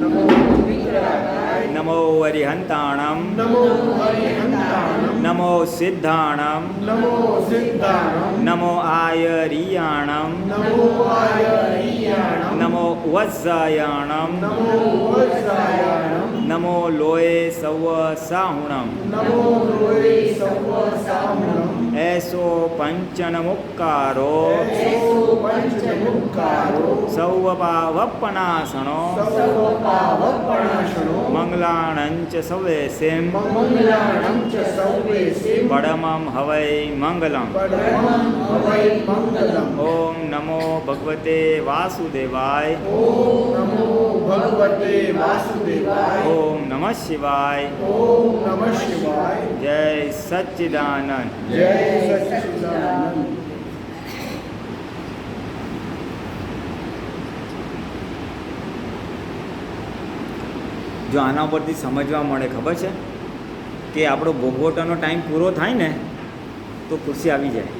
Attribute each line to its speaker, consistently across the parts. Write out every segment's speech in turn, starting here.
Speaker 1: नमो विग्रहाय
Speaker 2: नमो अरिहंताणं
Speaker 1: नमो हरिहंताणं
Speaker 2: नमो सिद्धाणं
Speaker 1: नमो सिद्धाणं
Speaker 2: नमो आयरियाणं
Speaker 1: नमो आयरियाणं
Speaker 2: नमो वज्रायाणं
Speaker 1: नमो वज्रायाणं
Speaker 2: नमो लोये सव साहुणं
Speaker 1: नमो लोये सवसाहुणं
Speaker 2: ऐसो पंचनमुक्कारो
Speaker 1: ऐसो पंचमुक्कारो
Speaker 2: सौवपावपनासनो
Speaker 1: सर्वपावपणाशनो
Speaker 2: मंगलाणंच सवेसिं
Speaker 1: मंगलाणं च सर्वेसिं
Speaker 2: परमं हवै मंगलम्
Speaker 1: परमं हवै मंगलम्
Speaker 2: ओम नमो भगवते वासुदेवाय
Speaker 1: ॐ नमो भगवते वासुदेवाय
Speaker 2: ओम नमः शिवाय
Speaker 1: ॐ नमः शिवाय
Speaker 2: जय सच्चिदानंद
Speaker 1: जय सच्चिदानंद
Speaker 2: જો આના પરથી સમજવા મળે ખબર છે કે આપણો ભોગવટાનો ટાઈમ પૂરો થાય ને તો ખુશી આવી જાય.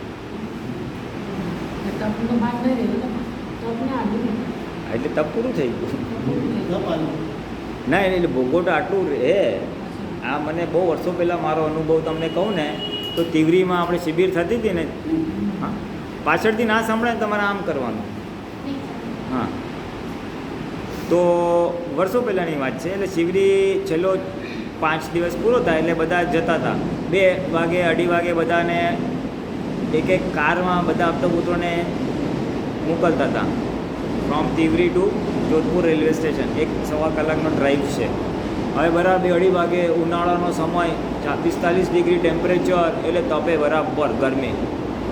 Speaker 2: એટલે તપ પૂરું થઈ ગયું ના એટલે ભોગવટો આટલું રહે. આ મને બહુ વર્ષો પહેલાં મારો અનુભવ તમને કહું ને તો તિવરીમાં આપણે શિબિર થતી હતી ને, હા પાછળથી ના સંભળાય ને તમારે આમ કરવાનું. હા તો વર્ષો પહેલાંની વાત છે. એટલે શિબિરી છેલ્લો 5 દિવસ પૂરો થાય એટલે બધા જતા હતા. 2 વાગે 2:30 વાગે બધાને એક એક કારમાં બધા આપતા પુત્રોને મોકલતા હતા from Tiwari to Jodhpur railway station. 1-1.25 કલાકનો ડ્રાઈવ છે. હવે બરાબર 2:30 વાગે ઉનાળાનો સમય, 45 ડિગ્રી ટેમ્પરેચર, એટલે તપે બરાબર ગરમી.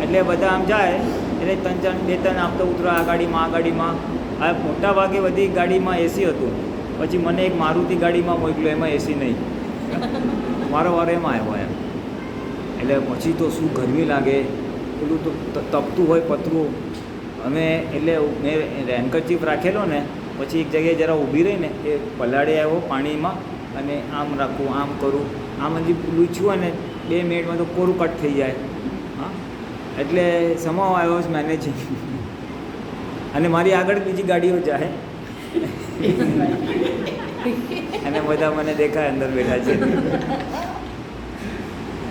Speaker 2: એટલે બધા આમ જાય એટલે 2-3 આપતા પુત્રો આ ગાડીમાં આ મોટા ભાગે બધી ગાડીમાં એસી હતું. પછી મને એક મારુતિ ગાડીમાં મોકલ્યો, એમાં એસી નહીં. મારો વારો એમાં આવ્યો એમ. એટલે પછી તો શું ગરમી લાગે, પેલું તો તપતું હોય પતરું. અમે એટલે મેં રેનકચીફ રાખેલો ને, પછી એક જગ્યાએ જરા ઊભી રહીને એ પલાળે આવ્યો પાણીમાં અને આમ રાખું, આમ કરું, આમ હજી લૂછ્યું અને 2 મિનિટમાં તો કોરું કટ થઈ જાય. હા એટલે સમાવ આવ્યો છે મેનેજિંગ. અને મારી આગળ બીજી ગાડીઓ જાય અને બધા મને દેખાય અંદર બેઠા છે.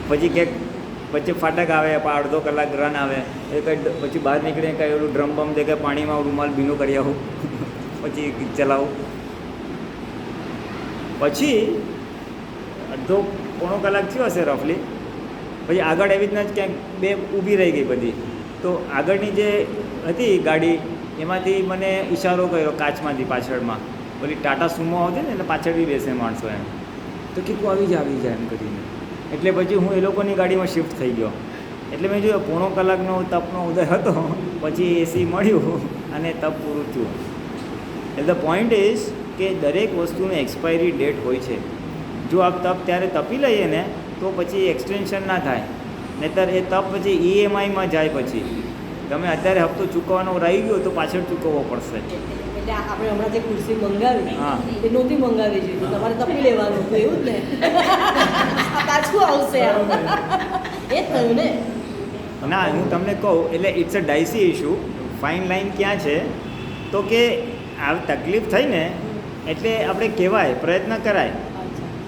Speaker 2: પછી ક્યાંક પછી ફાટક આવે, અડધો કલાક રન આવે, એ કંઈ પછી બહાર નીકળીને કાંઈ એવું ડ્રમ બમ દેખાય, પાણીમાં રૂમાલ ભીનો કરી આવું, પછી ચલાવું. પછી અડધો પોણો કલાક થયો હશે રફલી. પછી આગળ એવી રીતના જ ક્યાંક 2 ઊભી રહી ગઈ બધી. તો આગળની જે હતી ગાડી એમાંથી મને ઈશારો કર્યો કાચમાંથી પાછળમાં. ઓલી ટાટા સુમો આવતી ને એટલે પાછળ બી બેસે માણસો એમ. તો કીધું આવી જાય એમ કરીને. એટલે પછી હું એ લોકોની ગાડીમાં શિફ્ટ થઈ ગયો. એટલે મેં જોયું પોણો કલાકનો તપનો ઉદય હતો, પછી એસી મળ્યું અને તપ પૂરું થયું. એટલે ધ પોઈન્ટ ઇઝ કે દરેક વસ્તુની એક્સપાયરી ડેટ હોય છે. જો આપ તપ ત્યારે તપી લઈએ ને તો પછી એક્સટેન્શન ના થાય. નહીંતર એ તપ પછી ઈએમઆઈમાં જાય. પછી તમે અત્યારે હપ્તો ચૂકવવાનો રહી ગયો તો પાછળ ચૂકવવો પડશે.
Speaker 3: એટલે આપણે હમણાં જે ખુરશી મંગાવી
Speaker 2: હા.
Speaker 3: એ નહોતી મંગાવી જોઈએ, તમારે તપી લેવાનું હતું એવું જ ને. પાછું આવશે આમ. એ જ થયું ને.
Speaker 2: ના હું તમને કહું એટલે it's a dicey issue. Fine line ક્યાં છે તો કે આ તકલીફ થઈ ને એટલે આપણે કહેવાય, પ્રયત્ન કરાય.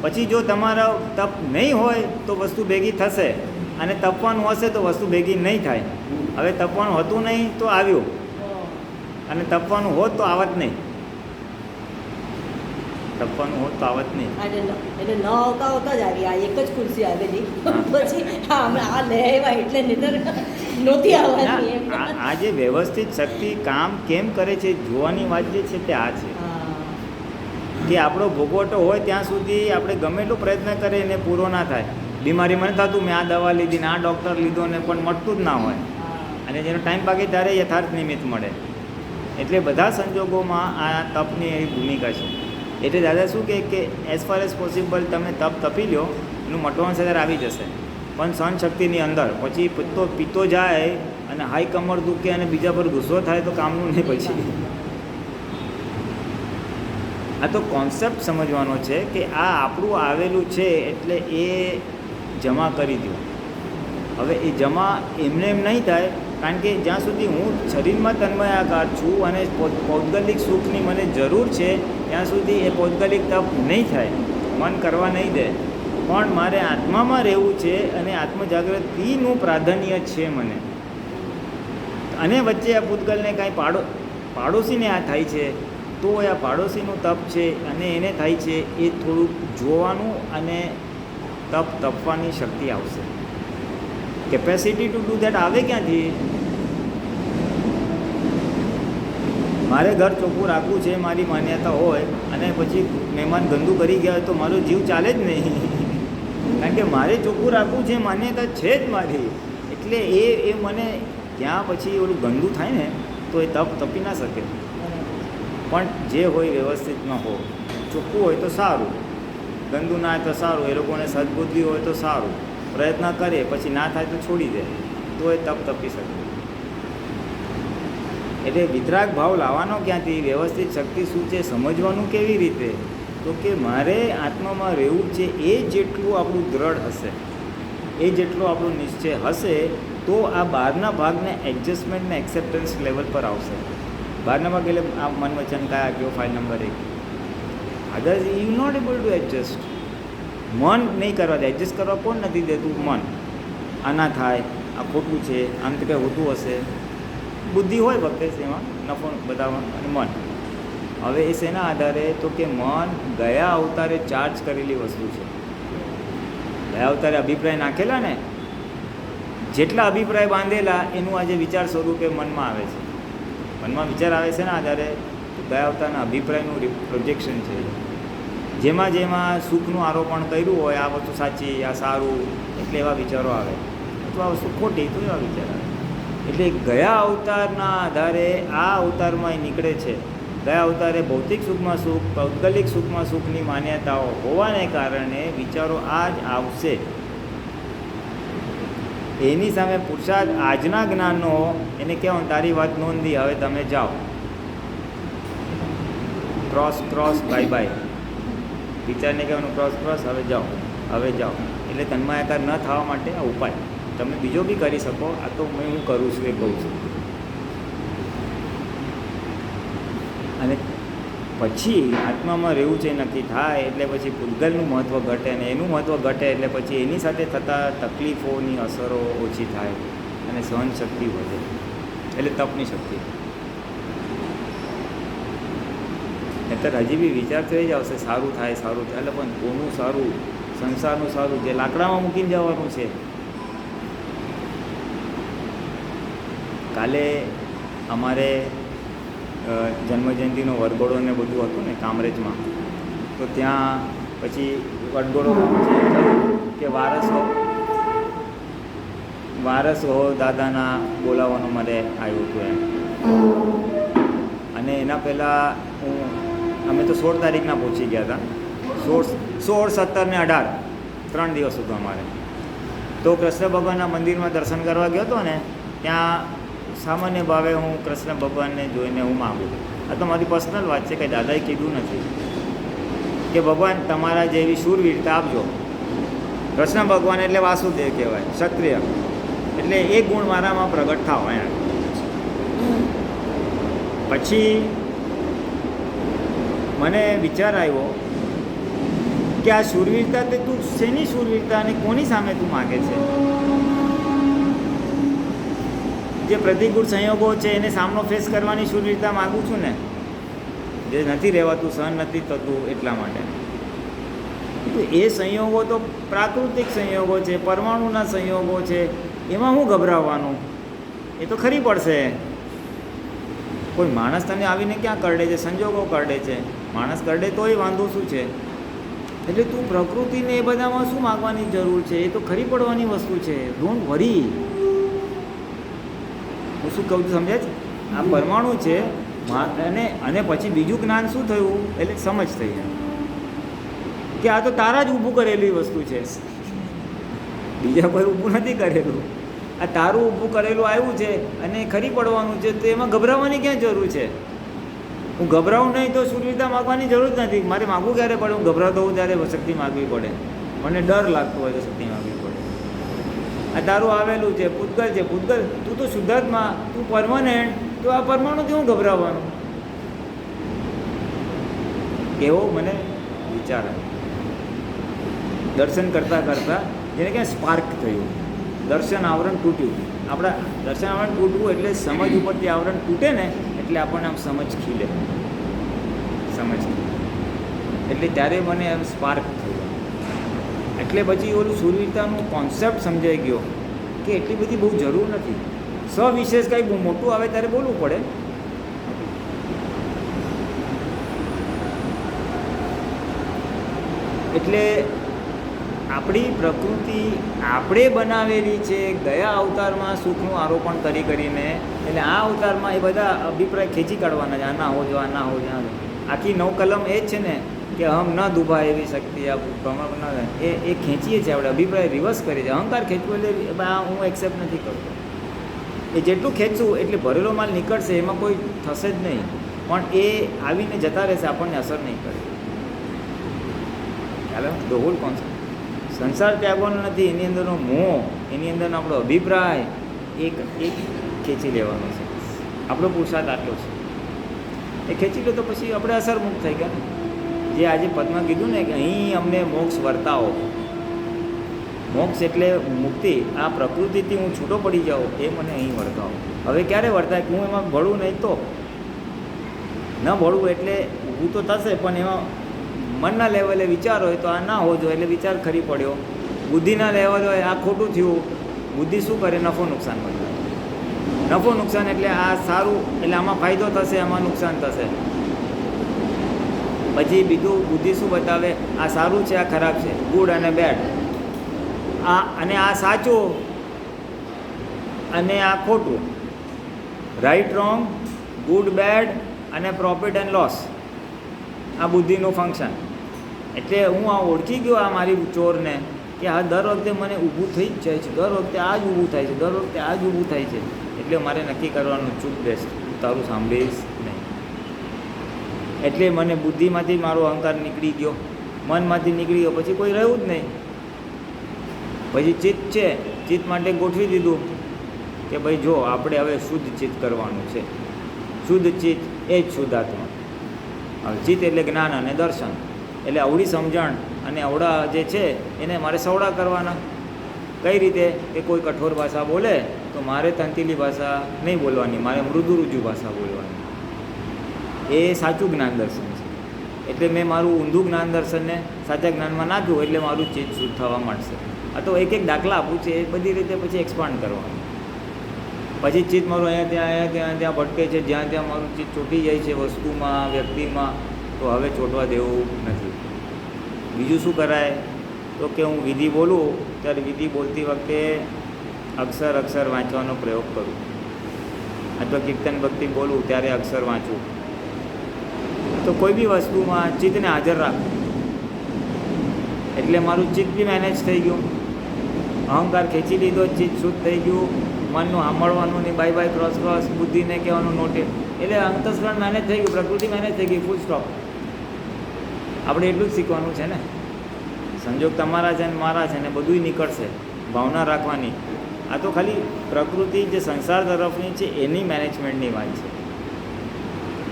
Speaker 2: પછી જો તમારો તપ નહીં હોય તો વસ્તુ ભેગી થશે, અને તપવાનું હશે તો વસ્તુ ભેગી નહીં થાય. હવે તપવાનું હતું નહીં તો આવ્યું, અને તપવાનું હોત તો આવત નહીં. તપવાનું હોત તો આવત નહીં.
Speaker 3: એટલે ન આવતા આવતા જ આવી. આ એક જ ખુરશી આવેલી, પછી આ લે આવ્યા એટલે નહીંતર નહોતી આવવાની એમ.
Speaker 2: આ જે વ્યવસ્થિત શક્તિ કામ કેમ કરે છે જોવાની વાત જે છે તે આ છે કે આપણો ભોગવટો હોય ત્યાં સુધી આપણે ગમે એટલો પ્રયત્ન કરીએ એને પૂરો ના થાય. બીમારીમાં નથી થતું, મેં આ દવા લીધી ને આ ડૉક્ટર લીધો ને પણ મળતું જ ના હોય. અને જેનો ટાઈમ પાકે ત્યારે યથાર્થ નિમિત્ત મળે. એટલે બધા સંજોગોમાં આ તપની એવી ભૂમિકા છે. એટલે દાદા શું કહે કે એઝ ફાર એઝ પોસિબલ તમે તપ તપી લો, એનું મટવાનું સદર આવી જશે. પણ સહનશક્તિની અંદર પછી પીતો જાય અને હાઈ કમર દુખે અને બીજા પર ગુસ્સો થાય તો કામનું નહીં પછી. આ તો કોન્સેપ્ટ સમજવાનો છે કે આ આપણું આવેલું છે એટલે એ જમા કરી દો. હવે એ જમા એમને એમ નહીં થાય કારણ કે જ્યાં સુધી હું શરીરમાં તન્મયાકાર છું અને પૌદ્ગલિક સુખની મને જરૂર છે ત્યાં સુધી એ પૌદ્ગલિક તપ નહીં થાય, મન કરવા નહીં દે. પણ મારે આત્મામાં રહેવું છે અને આત્મજાગૃતિનું પ્રાધાન્ય છે મને. અને વચ્ચે આ પૂતગલને કાંઈ પાડોશીને આ થાય છે તો આ પાડોશીનું તપ છે અને એને થાય છે એ થોડુંક જોવાનું અને તપવાની શક્તિ આવશે. કેપેસિટી ટુ ડુ દેટ આવે ક્યાંથી? મારે ઘર ચોખ્ખું રાખવું છે મારી માન્યતા હોય અને પછી મહેમાન ગંદુ કરી ગયા તો મારો જીવ ચાલે જ નહીં. કારણ કે મારે ચોખ્ખું રાખવું છે, માન્યતા છે જ મારી. એટલે એ મને ત્યાં પછી ઓલું ગંદુ થાય ને તો એ તપી ના શકે. પણ જે હોય વ્યવસ્થિતમાં હોય, ચોખ્ખું હોય તો સારું, ગંદુ ના હોય તો સારું. એ લોકોને સદબુદ્ધિ હોય તો સારું, પ્રયત્ન કરે પછી ના થાય તો છોડી દે તો એ તપી શકે. એટલે વિતરાગ ભાવ લાવવાનો ક્યાંથી? વ્યવસ્થિત શક્તિ શું છે સમજવાનું કેવી રીતે? તો કે મારે આત્મામાં રહેવું છે એ જેટલું આપણું દ્રઢ હશે, એ જેટલો આપણો નિશ્ચય હશે તો આ બહારના ભાગને એડજસ્ટમેન્ટને એક્સેપ્ટન્સ લેવલ પર આવશે. બહારના ભાગ એટલે આ મન વચન કાયા આપ્યો file number 1. Others you not able to adjust. મન નહીં કરવા દે. એડજસ્ટ કરવા કોણ નથી દેતું? મન. આ ના થાય, આ ખોટું છે, આમ તો કંઈ હોતું હશે. બુદ્ધિ હોય વખતે એમાં નફો બધામાં. અને મન હવે એ શેના આધારે? તો કે મન ગયા અવતારે ચાર્જ કરેલી વસ્તુ છે. ગયા અવતારે અભિપ્રાય નાખેલા ને, જેટલા અભિપ્રાય બાંધેલા એનું આજે વિચાર સ્વરૂપે મનમાં આવે છે. મનમાં વિચાર આવે છે ને આધારે તો ગયા અવતારના અભિપ્રાયનું પ્રોજેક્શન છે. જેમાં સુખનું આરોપણ કર્યું હોય, આ વસ્તુ સાચી, આ સારું, એટલે એવા વિચારો આવે. અથવા આ વસ્તુ ખોટી તો એવા વિચાર આવે. એટલે ગયા અવતારના આધારે આ અવતારમાં એ નીકળે છે. ગયા અવતારે ભૌતિક સુખમાં સુખ, પૌદ્ગલિક સુખમાં સુખની માન્યતાઓ હોવાને કારણે વિચારો આ જ આવશે. એની સામે પુરુષાર્થ આજના જ્ઞાનનો એને કહેવાનું તારી વાત નોંધી, હવે તમે જાઓ, ક્રોસ બાય બાય. વિચારને કહેવાનું ક્રોસ હવે જાઓ. એટલે તન્માયાકાર ન થવા માટે આ ઉપાય તમે બીજો બી કરી શકો. આ તો હું કરું છું એ કહું છું. અને પછી આત્મામાં રહેવું છે નક્કી થાય એટલે પછી પૂતગલનું મહત્ત્વ ઘટે, અને એનું મહત્ત્વ ઘટે એટલે પછી એની સાથે થતા તકલીફોની અસરો ઓછી થાય અને સહન શક્તિ વધે. એટલે તપની શક્તિ. નહીંતર હજી બી વિચાર તો એ જ આવશે સારું થાય. એટલે પણ કોનું સારું? સંસારનું સારું, જે લાકડામાં મૂકીને જવાનું છે. કાલે અમારે જન્મજયંતિનો વરઘોડો ને બધું હતું ને કામરેજમાં, તો ત્યાં પછી વરઘોડો કે વારસો દાદાના બોલાવવાનું મને આવ્યું હતું એમ. અને એના પહેલાં અમે તો 16 તારીખના પહોંચી ગયા હતા. 16, 17 ને 18 3 દિવસ હતું અમારે. તો કૃષ્ણ ભગવાનના મંદિરમાં દર્શન કરવા ગયો હતો ને, ત્યાં સામાન્ય ભાવે હું કૃષ્ણ ભગવાનને જોઈને હું માગું. આ તો મારી પર્સનલ વાત છે, કંઈ દાદાએ કીધું નથી કે ભગવાન તમારા જેવી શૂરવીરતા આપજો. કૃષ્ણ ભગવાન એટલે વાસુદેવ કહેવાય, ક્ષત્રિય. એટલે એ ગુણ મારામાં પ્રગટ થાવ એમ. પછી મને વિચાર આવ્યો કે આ શૂરવીરતા તે તું શેની શૂરવીરતા અને કોની સામે તું માગે છે? જે પ્રતિકૂળ સંયોગો છે એને સામનો ફેસ કરવાની શૂરવીરતા માગું છું ને, જે નથી રહેવાતું, સહન નથી થતું એટલા માટે. તો એ સંયોગો તો પ્રાકૃતિક સંયોગો છે, પરમાણુના સંયોગો છે, એમાં હું ગભરાવવાનું? એ તો ખરી પડશે. કોઈ માણસ તને આવીને ક્યાં કરડે છે? સંજોગો કરડે છે. માણસ કરડે તોય વાંધો શું છે? એટલે તું પ્રકૃતિને એ બધામાં શું માગવાની જરૂર છે? એ તો ખરી પડવાની વસ્તુ છે. Don't worry. હું શું કહું છું સમજે છે? આ પરમાણુ છે અને પછી બીજું જ્ઞાન શું થયું? એટલે સમજ થઈ કે આ તો તારા જ ઊભું કરેલી વસ્તુ છે, બીજા કોઈ ઊભું નથી કરેલું. આ તારું ઊભું કરેલું આવ્યું છે અને ખરી પડવાનું છે, તો એમાં ગભરાવાની ક્યાં જરૂર છે? હું ગભરાવું નહીં તો શૂરવીરતા માગવાની જરૂર જ નથી. મારે માગવું ક્યારે પડે? હું ગભરાતો હોઉં ત્યારે શક્તિ માગવી પડે. મને ડર લાગતો હોય તો શક્તિ માગવી પડે. આ તારું આવેલું છે, પૂતગલ છે, પૂતગલ તું તો શુદ્ધાત્મા, તું પરમાનન્ટ, તો આ પરમાણુથી હું ગભરાવાનું? એવો મને વિચાર આવ્યો. દર્શન કરતાં કરતાં જેને ક્યાં સ્પાર્ક થયું, દર્શન આવરણ તૂટ્યું. આપણા દર્શન આવરણ તૂટવું એટલે સમજ ઉપરથી આવરણ તૂટે ને એટલે આપણને આમ સમજ ખીલે, સમજ ખીલે. એટલે ત્યારે મને એમ સ્પાર્ક થયું. એટલે પછી ઓલું શૂરવીરતાનું કોન્સેપ્ટ સમજાઈ ગયો કે એટલી બધી બહુ જરૂર નથી. સવિશેષ કંઈ બહુ મોટું આવે ત્યારે બોલવું પડે. એટલે આપણી પ્રકૃતિ આપણે બનાવેલી છે ગયા અવતારમાં સુખનું આરોપણ કરીને, એટલે આ અવતારમાં એ બધા અભિપ્રાય ખેંચી કાઢવાના છે. આ ના હોજો, આ ના હોજો, આ આખી નવ કલમ એ જ છે ને કે હમ ન દુભા એવી શક્તિ આ પ્રમાણ એ ખેંચીએ છીએ આપણે, અભિપ્રાય રિવર્સ કરીએ છીએ. અહંકાર ખેંચવું એટલે આ હું એક્સેપ્ટ નથી કરતો. એ જેટલું ખેંચવું એટલે ભરેલો માલ નીકળશે, એમાં કોઈ થશે જ નહીં, પણ એ આવીને જતા રહેશે, આપણને અસર નહીં કરે. ચાલો, ધ હોલ કોન્સેપ્ટ સંસાર ત્યાગવાનો નથી, એની અંદરનો મોહ, એની અંદરનો આપણો અભિપ્રાય એક ખેંચી લેવાનો છે. આપણો પુરુષાર્થ આટલો છે, એ ખેંચી લો તો પછી આપણે અસરમુક્ત થઈ ગયા ને. જે આજે પદમાં કીધું ને કે અહીં અમને મોક્ષ વર્તાવો, મોક્ષ એટલે મુક્તિ, આ પ્રકૃતિથી હું છૂટો પડી જાઉં એ મને અહીં વર્તાવો. હવે ક્યારે વર્તાય કે હું એમાં ભળું નહીં તો ન ભળવું, એટલે ઊભું તો થશે પણ એમાં મનના લેવલે વિચાર હોય તો આ ના હોવો જોઈએ, એટલે વિચાર ખરી પડ્યો. બુદ્ધિના લેવલ હોય આ ખોટું થયું, બુદ્ધિ શું કરે? નફો નુકસાન બતાવે. નફો નુકસાન એટલે આ સારું, એટલે આમાં ફાયદો થશે, આમાં નુકસાન થશે. પછી બીજું બુદ્ધિ શું બતાવે? આ સારું છે, આ ખરાબ છે, ગુડ અને બેડ, આ અને આ સાચું અને આ ખોટું, રાઈટ રોંગ, ગુડ બેડ અને પ્રોફિટ એન્ડ લોસ. આ બુદ્ધિનું ફંક્શન. એટલે હું આ ઓળખી ગયો આ મારી ચોરને કે આ દર વખતે મને ઊભું થઈ જ જાય છે, દર વખતે આ જ ઊભું થાય છે, દર વખતે આ જ ઊભું થાય છે. એટલે મારે નક્કી કરવાનું, ચૂપ બેસ, તારું સાંભળીશ નહીં. એટલે મને બુદ્ધિમાંથી મારો અહંકાર નીકળી ગયો, મનમાંથી નીકળી ગયો, પછી કોઈ રહ્યું જ નહીં. પછી ચિત્ત છે, ચિત્ત માટે ગોઠવી દીધું કે ભાઈ જો આપણે હવે શુદ્ધ ચિત્ત કરવાનું છે. શુદ્ધ ચિત્ત એ જ શુદ્ધાત્મા. હવે ચિત્ત એટલે જ્ઞાન અને દર્શન, એટલે અવળી સમજણ અને અવળા જે છે એને મારે સવડા કરવાના. કઈ રીતે? કે કોઈ કઠોર ભાષા બોલે તો મારે તંતીલી ભાષા નહીં બોલવાની, મારે મૃદુ રુજુ ભાષા બોલવાની. એ સાચું જ્ઞાન દર્શન છે. એટલે મેં મારું ઊંધું જ્ઞાન દર્શનને સાચા જ્ઞાનમાં નાખ્યું, એટલે મારું ચિત્ત શુદ્ધ થવા માંડશે. આ તો એક એક દાખલા આપું છે, એ બધી રીતે પછી એક્સપાન્ડ કરવાનું. પછી ચિત્ત મારું અહીંયા ત્યાં ભટકે છે, જ્યાં ત્યાં મારું ચિત્ત ચોંટી જાય છે વસ્તુમાં, વ્યક્તિમાં, તો હવે ચોંટવા દેવું નથી. બીજું શું કરાય? તો કે હું વિધિ બોલું ત્યારે વિધિ બોલતી વખતે અક્ષર અક્ષર વાંચવાનો પ્રયોગ કરું, અથવા કીર્તન ભક્તિ બોલું ત્યારે અક્ષર વાંચું. તો કોઈ બી વસ્તુમાં ચિત્તને હાજર રાખું, એટલે મારું ચિત્ત બી મેનેજ થઈ ગયું. અહંકાર ખેંચી લીધો, ચિત્ત શુદ્ધ થઈ ગયું. મનનું સાંભળવાનું નહીં, બાય બાય ક્રોસ ક્રોસ, બુદ્ધિને કહેવાનું નોટે, એટલે અંતસ્કરણ મેનેજ થઈ ગયું, પ્રકૃતિ મેનેજ થઈ ગઈ, ફૂલ સ્ટોપ. આપણે એટલું જ શીખવાનું છે ને. સંજોગ તમારા છે ને મારા છે ને બધુંય નીકળશે, ભાવના રાખવાની. આ તો ખાલી પ્રકૃતિ જે સંસાર તરફની છે એની મેનેજમેન્ટની વાત છે.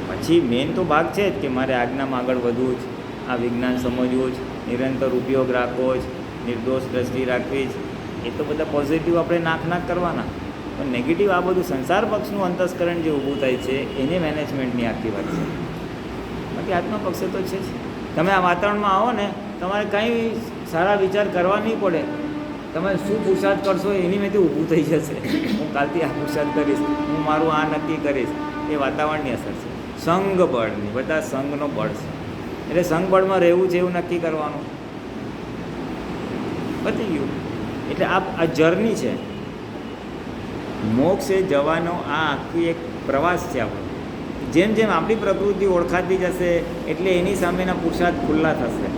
Speaker 2: પછી મેઇન તો ભાગ છે જ કે મારે આજ્ઞામાં આગળ વધવું જ, આ વિજ્ઞાન સમજવું જ, નિરંતર ઉપયોગ રાખવો જ, નિર્દોષ દ્રષ્ટિ રાખવી જ. એ તો બધા પોઝિટિવ આપણે નાક કરવાના, પણ નેગેટિવ આ બધું સંસાર પક્ષનું અંતસ્કરણ જે ઊભું થાય છે એની મેનેજમેન્ટની આખી વાત છે. બાકી આત્મપક્ષે તો છે જ. તમે આ વાતાવરણમાં આવો ને, તમારે કંઈ સારા વિચાર કરવા નહીં પડે. તમે શું પુરુષાર્થ કરશો એની મેંથી ઊભું થઈ જશે. હું કાલથી આ પુરુષાર્થ કરીશ, હું મારું આ નક્કી કરીશ. એ વાતાવરણની અસર છે, સંઘ બળની. બધા સંઘનો બળ છે, એટલે સંઘ બળમાં રહેવું છે એવું નક્કી કરવાનું. પતી ગયું. એટલે આ જર્ની છે, મોક્ષે જવાનો આ આખી એક પ્રવાસ છે આપણો. જેમ જેમ આપણી પ્રકૃતિ ઓળખાતી જશે એટલે એની સામેના પુરુષાર્થ ખુલ્લા થશે.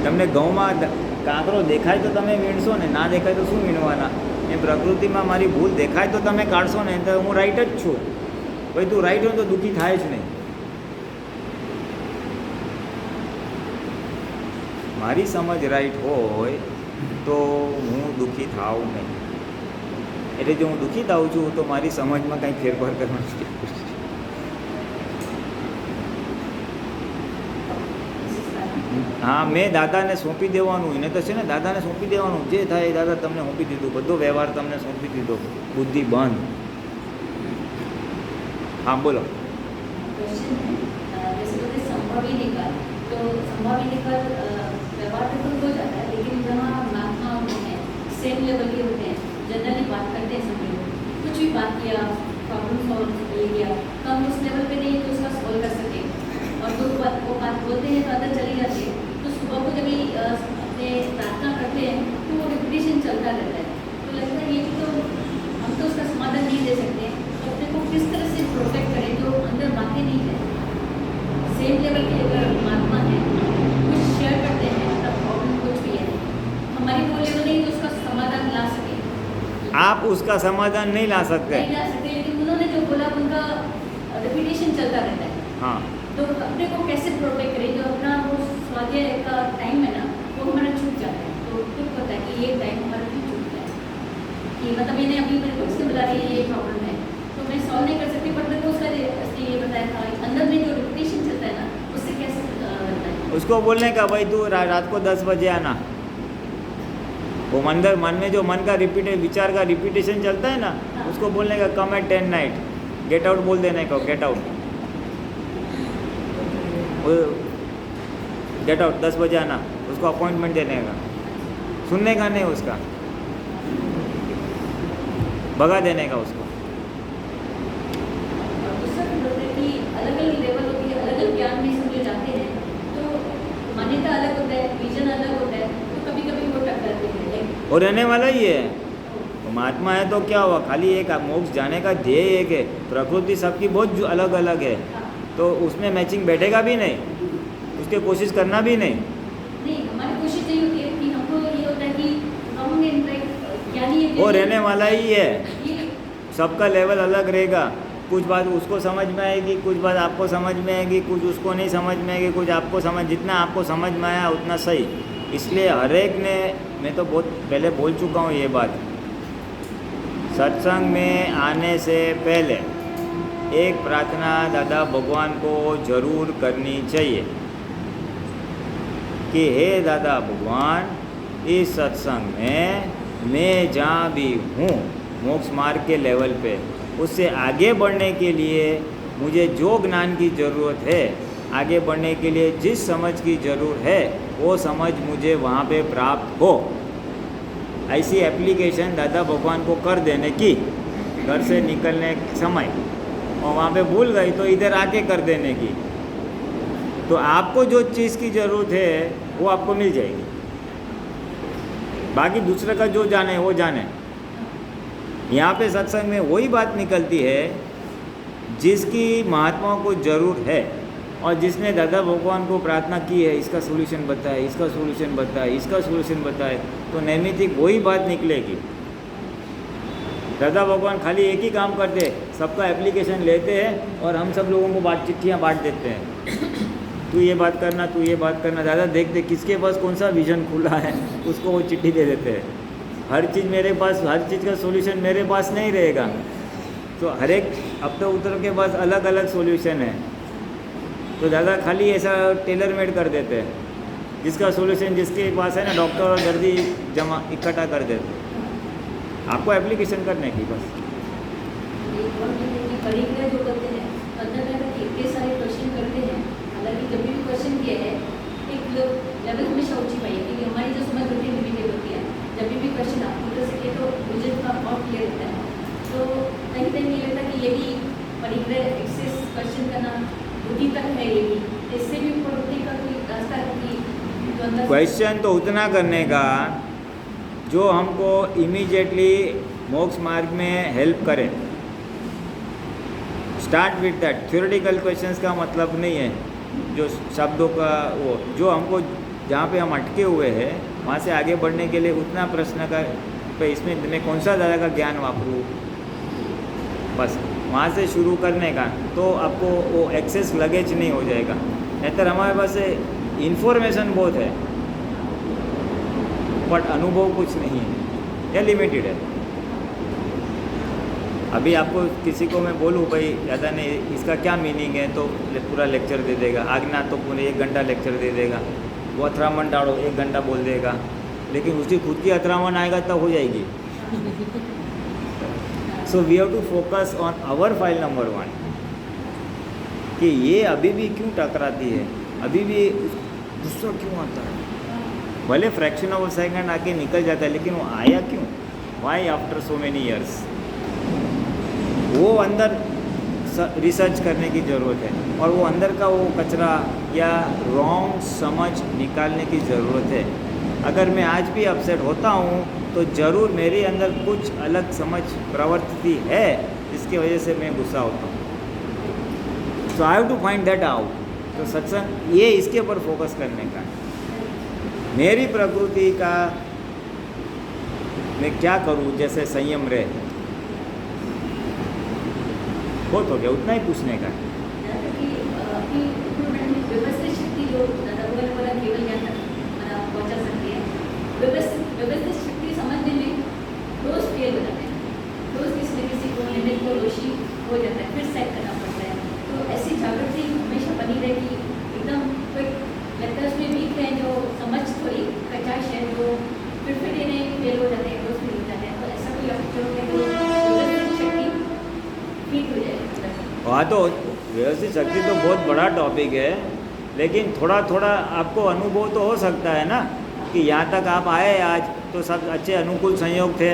Speaker 2: તમને ઘઉંમાં કાંકરો દેખાય તો તમે વીણશો ને, ના દેખાય તો શું વીણવાના? એ પ્રકૃતિમાં મારી ભૂલ દેખાય તો તમે કાઢશો ને, તો હું રાઈટ જ છું. ભાઈ તું રાઈટ હોય તો દુઃખી થાય જ નહીં. મારી સમજ રાઈટ હોય તો હું દુઃખી થાઉં નહીં. એટલે જો હું દુઃખી થાઉં છું તો મારી સમજમાં કંઈ ફેરફાર કરવાની જરૂર છે. હા, મેં દાદાને સોંપી દેવાનું. એને તો છે ને દાદાને સોંપી દેવાનું. જે થાય એ દાદા તમને સોંપી દીધું. બધો વ્યવહાર તમને સોંપી દીધો. બુદ્ધિ બંધ. हाँ बोलो.
Speaker 3: क्वेश्चन है जैसे बोलते संभावी निकाल, तो संभावी निकाल व्यवहार तो हो जाता है, लेकिन जहाँ महात्मा होते हैं सेम लेवल के होते हैं, जनरली बात करते हैं सब लोग, कुछ भी बात किया, प्रॉब्लम सॉल्व किया, तो हम उस लेवल पे नहीं तो उसका सॉल्व कर सके, और वो बात बोलते हैं तो अंदर चली जाती है. तो सुबह को जब अपने प्रार्थना करते हैं तो वो रिपीटेशन चलता रहता है. तो लगता है ये भी तो हम तो उसका समाधान नहीं दे सकते, तो अपने को किस तरह से प्रोटेक्ट करें जो अंदर बातें नहीं है. सेम लेवल के अगर महात्मा है कुछ शेयर करते हैं तब प्रॉब्लम कुछ भी है, हमारी वो लेवल नहीं तो उसका समाधान ला सके.
Speaker 2: आप उसका समाधान नहीं ला सकते.
Speaker 3: नहीं ला सकते, लेकिन उन्होंने जो बोला उनका रिपीटेशन चलता रहता है.
Speaker 2: हाँ,
Speaker 3: तो अपने को कैसे प्रोटेक्ट करें, जो अपना वो स्वाध्याय का टाइम है ना वो हमारा छूट जाता है. तो दुख होता है कि ये टाइम हमारा भी छूट गया है, कि मतलब मैंने अभी मेरे को इससे बता रही है ये प्रॉब्लम है तो मैं सॉल्व नहीं कर सकती, बट मेरे को उसका ये बताया था अंदर में जो रिपीटेशन चलता है ना उससे कैसे बनता है.
Speaker 2: उसको बोलने का भाई तू रात को 10 बजे आना. वो अंदर मन में जो मन का विचार का रिपीटेशन चलता है ना,
Speaker 3: हाँ.
Speaker 2: उसको बोलने का कम एट 10 नाइट. गेट आउट बोल देने का. गेट आउट, गेट आउट 10 बजे आना. उसको अपॉइंटमेंट देने का. सुनने का नहीं, उसका भगा देने का उसको.
Speaker 3: और दूसरा भी बोलते हैं कि अलग अलग लेवल होती है, अलग अलग ज्ञान में सब जो जाते हैं तो मान्यता अलग होता है, विजन अलग होता है, तो कभी कभी वो टकराते हैं.
Speaker 2: और रहने वाला ही है. महात्मा है तो क्या हुआ, खाली एक मोक्ष जाने का ध्येय एक है. प्रकृति सबकी बहुत अलग अलग है, तो उसमें मैचिंग बैठेगा भी नहीं, उसके कोशिश करना भी नहीं.
Speaker 3: नहीं, हमारी कोशिश यही होती है कि हमको ये होता है कि हम ज्ञानी
Speaker 2: वो रहने वाला ही है.
Speaker 3: ये
Speaker 2: सबका लेवल अलग रहेगा. कुछ बात उसको समझ में आएगी, कुछ बात आपको समझ में आएगी, कुछ उसको नहीं समझ में आएगी, कुछ आपको समझ. जितना आपको समझ में आया उतना सही. इसलिए हर एक ने, मैं तो बहुत पहले बोल चुका हूँ ये बात, सत्संग में आने से पहले एक प्रार्थना दादा भगवान को जरूर करनी चाहिए कि हे दादा भगवान, इस सत्संग में मैं जहाँ भी हूँ मोक्ष मार्ग के लेवल पे, उससे आगे बढ़ने के लिए मुझे जो ज्ञान की ज़रूरत है, आगे बढ़ने के लिए जिस समझ की ज़रूरत है वो समझ मुझे वहाँ पे प्राप्त हो. ऐसी एप्लीकेशन दादा भगवान को कर देने की, घर से निकलने समय, और वहाँ पे भूल गई तो इधर आके कर देने की. तो आपको जो चीज़ की ज़रूरत है वो आपको मिल जाएगी. बाकी दूसरे का जो जाने वो जाने. यहाँ पे सत्संग में वही बात निकलती है जिसकी महात्माओं को ज़रूरत है, और जिसने दादा भगवान को प्रार्थना की है, इसका सोल्यूशन बताए, इसका सोल्यूशन बताए, इसका सोल्यूशन बताए, तो नैमितिक वही बात निकलेगी. दादा भगवान खाली एक ही काम करते हैं, सबका एप्लीकेशन लेते हैं और हम सब लोगों को चिट्ठियाँ बांट देते हैं. तू ये बात करना, तू ये बात करना. दादा देखते किसके पास कौन सा विजन खुला है, उसको वो चिट्ठी दे देते हैं. हर चीज़ मेरे पास, हर चीज़ का सोल्यूशन मेरे पास नहीं रहेगा. तो हर एक हफ्ते उत्तर के पास अलग अलग सोल्यूशन है. तो दादा खाली ऐसा टेलर मेड कर देते हैं, जिसका सोल्यूशन जिसके पास है ना, डॉक्टर और दर्दी जमा इकट्ठा कर देते हैं. आपको एप्लीकेशन करने की बस.
Speaker 3: परिग्रह जो करते हैं अंदर में इतने सारे क्वेश्चन करते हैं, हालांकि जब भी क्वेश्चन किया है एक लेवल हमेशा ऊंची पाई है, क्योंकि हमारी जो समझ होती है लिमिटेड होती है. जब भी क्वेश्चन आप पूरा से किए तो विजन का और क्लियर होता है. तो कहीं कहीं नहीं लगता कि ये भी परिग्रह एक्सेस क्वेश्चन करना बुद्धि तक है, ये भी इससे भी ऊपर उठने का कोई रास्ता है कि जो अंदर
Speaker 2: क्वेश्चन तो उतना करने का जो हमको इमीडिएटली मोक्ष मार्ग में हेल्प करे. Start with that. Theoretical questions का मतलब नहीं है जो शब्दों का वो, जो हमको जहाँ पे हम अटके हुए हैं वहाँ से आगे बढ़ने के लिए उतना प्रश्न का पे इसमें मैं कौन सा दादा का ज्ञान वापरूँ, बस वहाँ से शुरू करने का. तो आपको वो एक्सेस लगेज नहीं हो जाएगा. नहीं तो हमारे पास इंफॉर्मेशन बहुत है, बट अनुभव कुछ नहीं है, या लिमिटेड है। अभी आपको किसी को मैं बोलूँ भाई ज़्यादा नहीं इसका क्या मीनिंग है, तो पूरा लेक्चर दे देगा। आज्ञा तो पूरे 1 घंटा लेक्चर दे देगा। वो अथरामन डालो 1 घंटा बोल देगा, लेकिन उसकी खुद की अथरामन आएगा तब हो जाएगी। So we have to focus on our file number 1 कि ये अभी भी क्यों टकराती है, अभी भी गुस्सा क्यों आता है। भले फ्रैक्शन ऑफ सेकंड आके निकल जाता है, लेकिन वो आया क्यों, why after so many years, वो अंदर रिसर्च करने की ज़रूरत है। और वो अंदर का वो कचरा या रॉन्ग समझ निकालने की ज़रूरत है। अगर मैं आज भी अपसेट होता हूँ तो ज़रूर मेरे अंदर कुछ अलग समझ प्रवर्तित है, जिसकी वजह से मैं गुस्सा होता हूँ। So I have to find that out. तो सत्संग ये इसके ऊपर फोकस करने का है। मेरी प्रकृति का मैं क्या करूँ, जैसे संयम रहे, बहुत हो गया, उतना ही पूछने का है।
Speaker 3: व्यवस्थित शक्ति जो बोला केवल ज्ञान तक पहुंचा सकती है, व्यवस्थित शक्ति समझने में रोज फेल हो जाते हैं, रोज किसी न किसी को लिमिट को दोषी हो जाता है, फिर सेट करना पड़ता है। तो ऐसी जागृति हमेशा बनी रहेगी। एकदम कोई लगता है उसमें वीक है, जो समझ थोड़ी कचाश है, जो फिर देने फेल हो जाते हैं, रोज फेल हो जाते हैं। तो ऐसा कोई ऑप्शन है जो व्यवस्थित शक्ति ठीक हो जाए।
Speaker 2: हाँ, तो व्यवस्थित शक्ति तो बहुत बड़ा टॉपिक है, लेकिन थोड़ा थोड़ा आपको अनुभव तो हो सकता है ना कि यहाँ तक आप आए आज, तो सब अच्छे अनुकूल संयोग थे,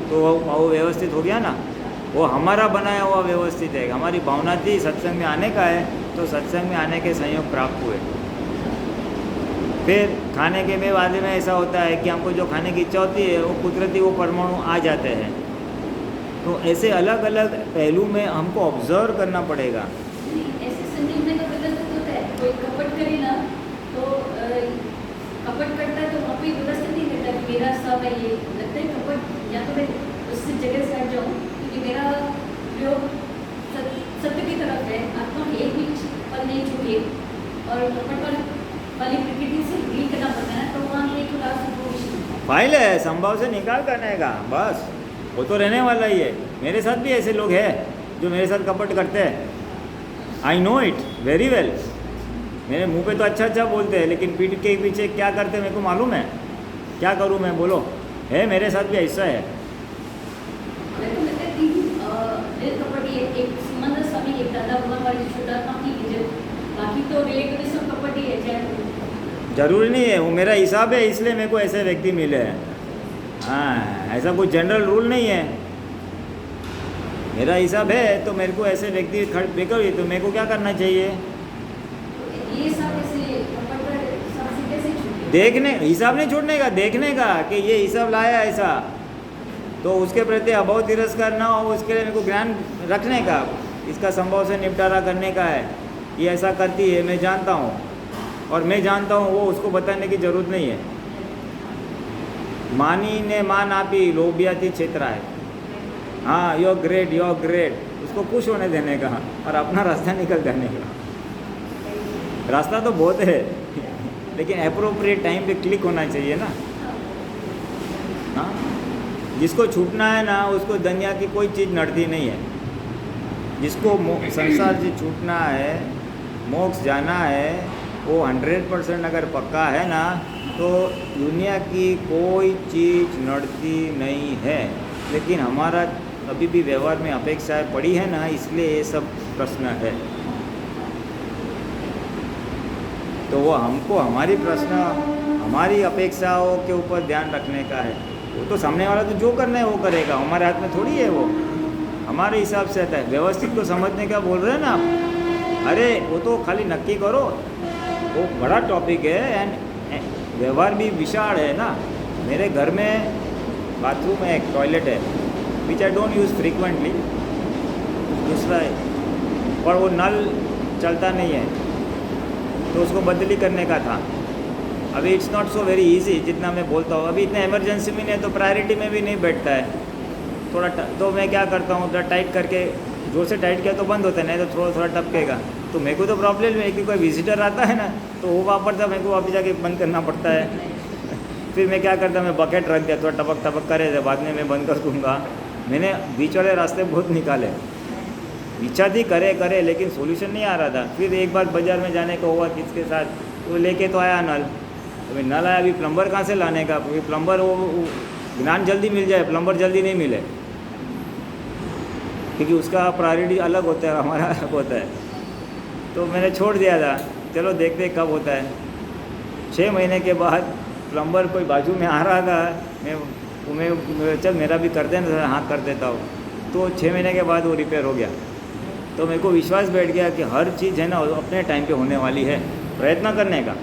Speaker 2: तो वो व्यवस्थित हो गया ना। वो हमारा बनाया हुआ व्यवस्थित है। हमारी भावना थी सत्संग में आने का है, तो सत्संग में आने के संयोग प्राप्त हुए। फिर खाने के वाले में ऐसा होता है कि हमको जो खाने की इच्छा होती है वो कुदरती वो परमाणु आ जाते हैं। तो ऐसे अलग अलग पहलू में हमको ऑब्जर्व करना पड़ेगा।
Speaker 3: ऐसे संजीवने का व्यवस्थित होता है। कोई कपट करे ना तो कपट करता है तो वहाँ पे व्यवस्थित नहीं करता कि मेरा सब है, ये लगता है कपट, या तो मैं उस जगह से हट जाऊँ क्योंकि मेरा प्रयोग सत्य की तरफ है, आत्मा की एक भी पल नहीं छूटे और कपट वाली प्रकृति से डील करना पड़ता है। तो वहाँ एक उदास
Speaker 2: फाइल है, संभव से निकाल करने का, बस वो तो रहने वाला ही है। मेरे साथ भी ऐसे लोग हैं जो मेरे साथ कपट करते हैं। I know it very well. मेरे मुंह पे तो अच्छा अच्छा बोलते हैं, लेकिन पीठ के पीछे क्या करते हैं मेरे को मालूम है। क्या करूं मैं, बोलो। है मेरे साथ भी ऐसा है। जरूरी नहीं है, वो मेरा हिसाब है, इसलिए मेरे को ऐसे व्यक्ति मिले हैं। हाँ, ऐसा कोई जनरल रूल नहीं है। मेरा हिसाब है तो मेरे को ऐसे व्यक्ति बेकर, तो मेरे को क्या करना चाहिए,
Speaker 3: ये सब
Speaker 2: देखने, हिसाब नहीं छोड़ने का, देखने का कि ये हिसाब लाया ऐसा, तो उसके प्रति अभाव तिरस्कार ना हो, उसके लिए मेरे को ज्ञान रखने का, इसका संभव से निपटारा करने का है। ये ऐसा करती है, मैं जानता हूँ, और मैं जानता हूँ, वो उसको बताने की ज़रूरत नहीं है। मानी ने मान आपी लोभिया थी क्षेत्र है। हाँ, यो ग्रेट, यो ग्रेट, उसको खुश होने देने का और अपना रास्ता निकल जाने का। रास्ता तो बहुत है, लेकिन अप्रोप्रिएट टाइम पे क्लिक होना चाहिए ना। हाँ, जिसको छूटना है ना, उसको दुनिया की कोई चीज़ नड़ती नहीं है। जिसको संसार से छूटना है, मोक्ष जाना है, वो 100% अगर पक्का है ना, तो दुनिया की कोई चीज़ नड़ती नहीं है। लेकिन हमारा अभी भी व्यवहार में अपेक्षाएं पड़ी है ना, इसलिए ये सब प्रश्न है। तो वो हमको हमारी प्रश्न, हमारी अपेक्षाओं के ऊपर ध्यान रखने का है। वो तो सामने वाला तो जो करना है वो करेगा, हमारे हाथ में थोड़ी है। वो हमारे हिसाब से आता है। व्यवस्थित को समझने का बोल रहे हैं ना आप, अरे वो तो खाली नक्की करो, वो बड़ा टॉपिक है। एंड व्यवहार भी विशाल है ना। मेरे घर में बाथरूम में एक टॉयलेट है, विच आई डोंट यूज़ फ्रीक्वेंटली। दूसरा है, और वो नल चलता नहीं है, तो उसको बदली करने का था। अभी it's not so very easy जितना मैं बोलता हूँ। अभी इतने इमरजेंसी में नहीं है, तो प्रायोरिटी में भी नहीं बैठता है। थोड़ा तो मैं क्या करता हूँ, थोड़ा टाइट करके, जोर से टाइट किया तो बंद होता है, नहीं तो थोड़ा थोड़ा टपकेगा। तो मेरे को तो प्रॉब्लम है कि कोई विजिटर आता है ना, तो वो वापरता, मेरे को वापस जाके बंद करना पड़ता है। फिर मैं क्या करता, मैं बकेट रख दिया, थोड़ा टपक टपक करे थे, बाद में मैं बंद कर दूँगा। मैंने बीच वाले रास्ते बहुत निकाले, इच्छा थी करे करे, लेकिन सोल्यूशन नहीं आ रहा था। फिर एक बार बाज़ार में जाने का हुआ किसके साथ, तो लेके तो आया नल। तो मैं नल आया, अभी प्लम्बर कहाँ से लाने का, अभी प्लम्बर वो ज्ञान जल्दी मिल जाए, प्लम्बर जल्दी नहीं मिले, क्योंकि उसका प्रायोरिटी अलग होता है, हमारा अलग होता है। तो मैंने छोड़ दिया था, चलो देखते कब होता है। 6 महीने के बाद प्लम्बर कोई बाजू में आ रहा था, मैं चल मेरा भी कर देना, हाँ कर देता हूँ। तो 6 महीने के बाद वो रिपेयर हो गया। तो मेरे को विश्वास बैठ गया कि हर चीज़ है ना अपने टाइम पे होने वाली है। प्रयत्न करने का,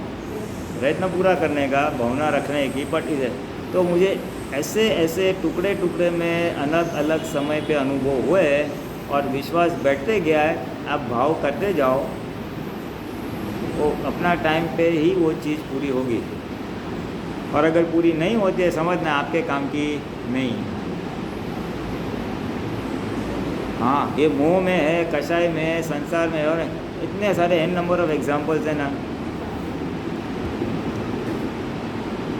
Speaker 2: प्रयत्न पूरा करने का, भावना रखने की, बट इधर तो मुझे ऐसे ऐसे टुकड़े टुकड़े में अलग अलग समय पे अनुभव हुए और विश्वास बैठते गया है। आप भाव करते जाओ, वो अपना टाइम पे ही वो चीज़ पूरी होगी, और अगर पूरी नहीं होती है समझना आपके काम की नहीं। हाँ, ये मोह में है, कषाय में है, संसार में है, और इतने सारे एन नंबर ऑफ एग्जांपल्स हैं ना।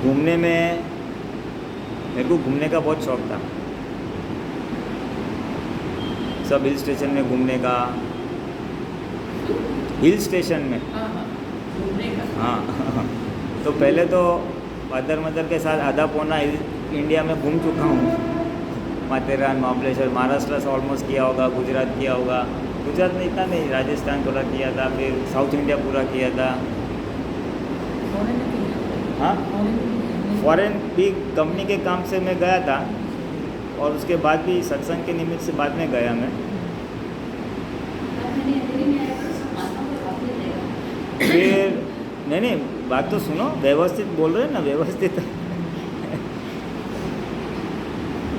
Speaker 2: घूमने में मेरे को घूमने का बहुत शौक था, सब हिल स्टेशन में घूमने का, हिल स्टेशन में हाँ तो पहले तो फादर मदर के साथ आधा पौना इंडिया में घूम चुका हूँ। माथेरान, महाबलेश्वर, महाराष्ट्र से ऑलमोस्ट किया होगा, गुजरात किया होगा, गुजरात में इतना नहीं, राजस्थान थोड़ा किया था, फिर साउथ इंडिया पूरा किया था। हाँ, फॉरेन भी कंपनी के काम से मैं गया था, और उसके बाद भी सत्संग के निमित्त से बाद में गया मैं। फिर नहीं, बात तो सुनो, व्यवस्थित बोल रहे हैं ना, व्यवस्थित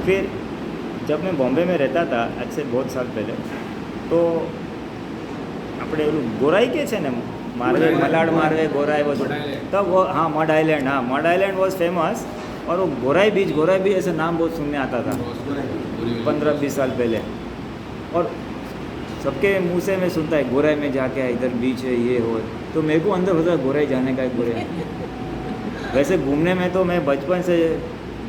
Speaker 2: फिर जब मैं बॉम्बे में रहता था, आज से बहुत साल पहले, तो આપણે એલું ગોરાઈ કે છે ને, મારવે, મલાડ મારવે, ગોરાઈ वो तब वो, हाँ मड आइलैंड, हाँ मड आइलैंड वॉज फेमस। और वो गोराई बीच ऐसे नाम बहुत सुनने आता था 15-20 साल पहले, और सबके मुंह से मैं सुनता है गोराई में जाके इधर बीच है, ये हो, तो मेरे को अंदर होता है गोराई जाने का, गोराई। वैसे घूमने में तो मैं बचपन से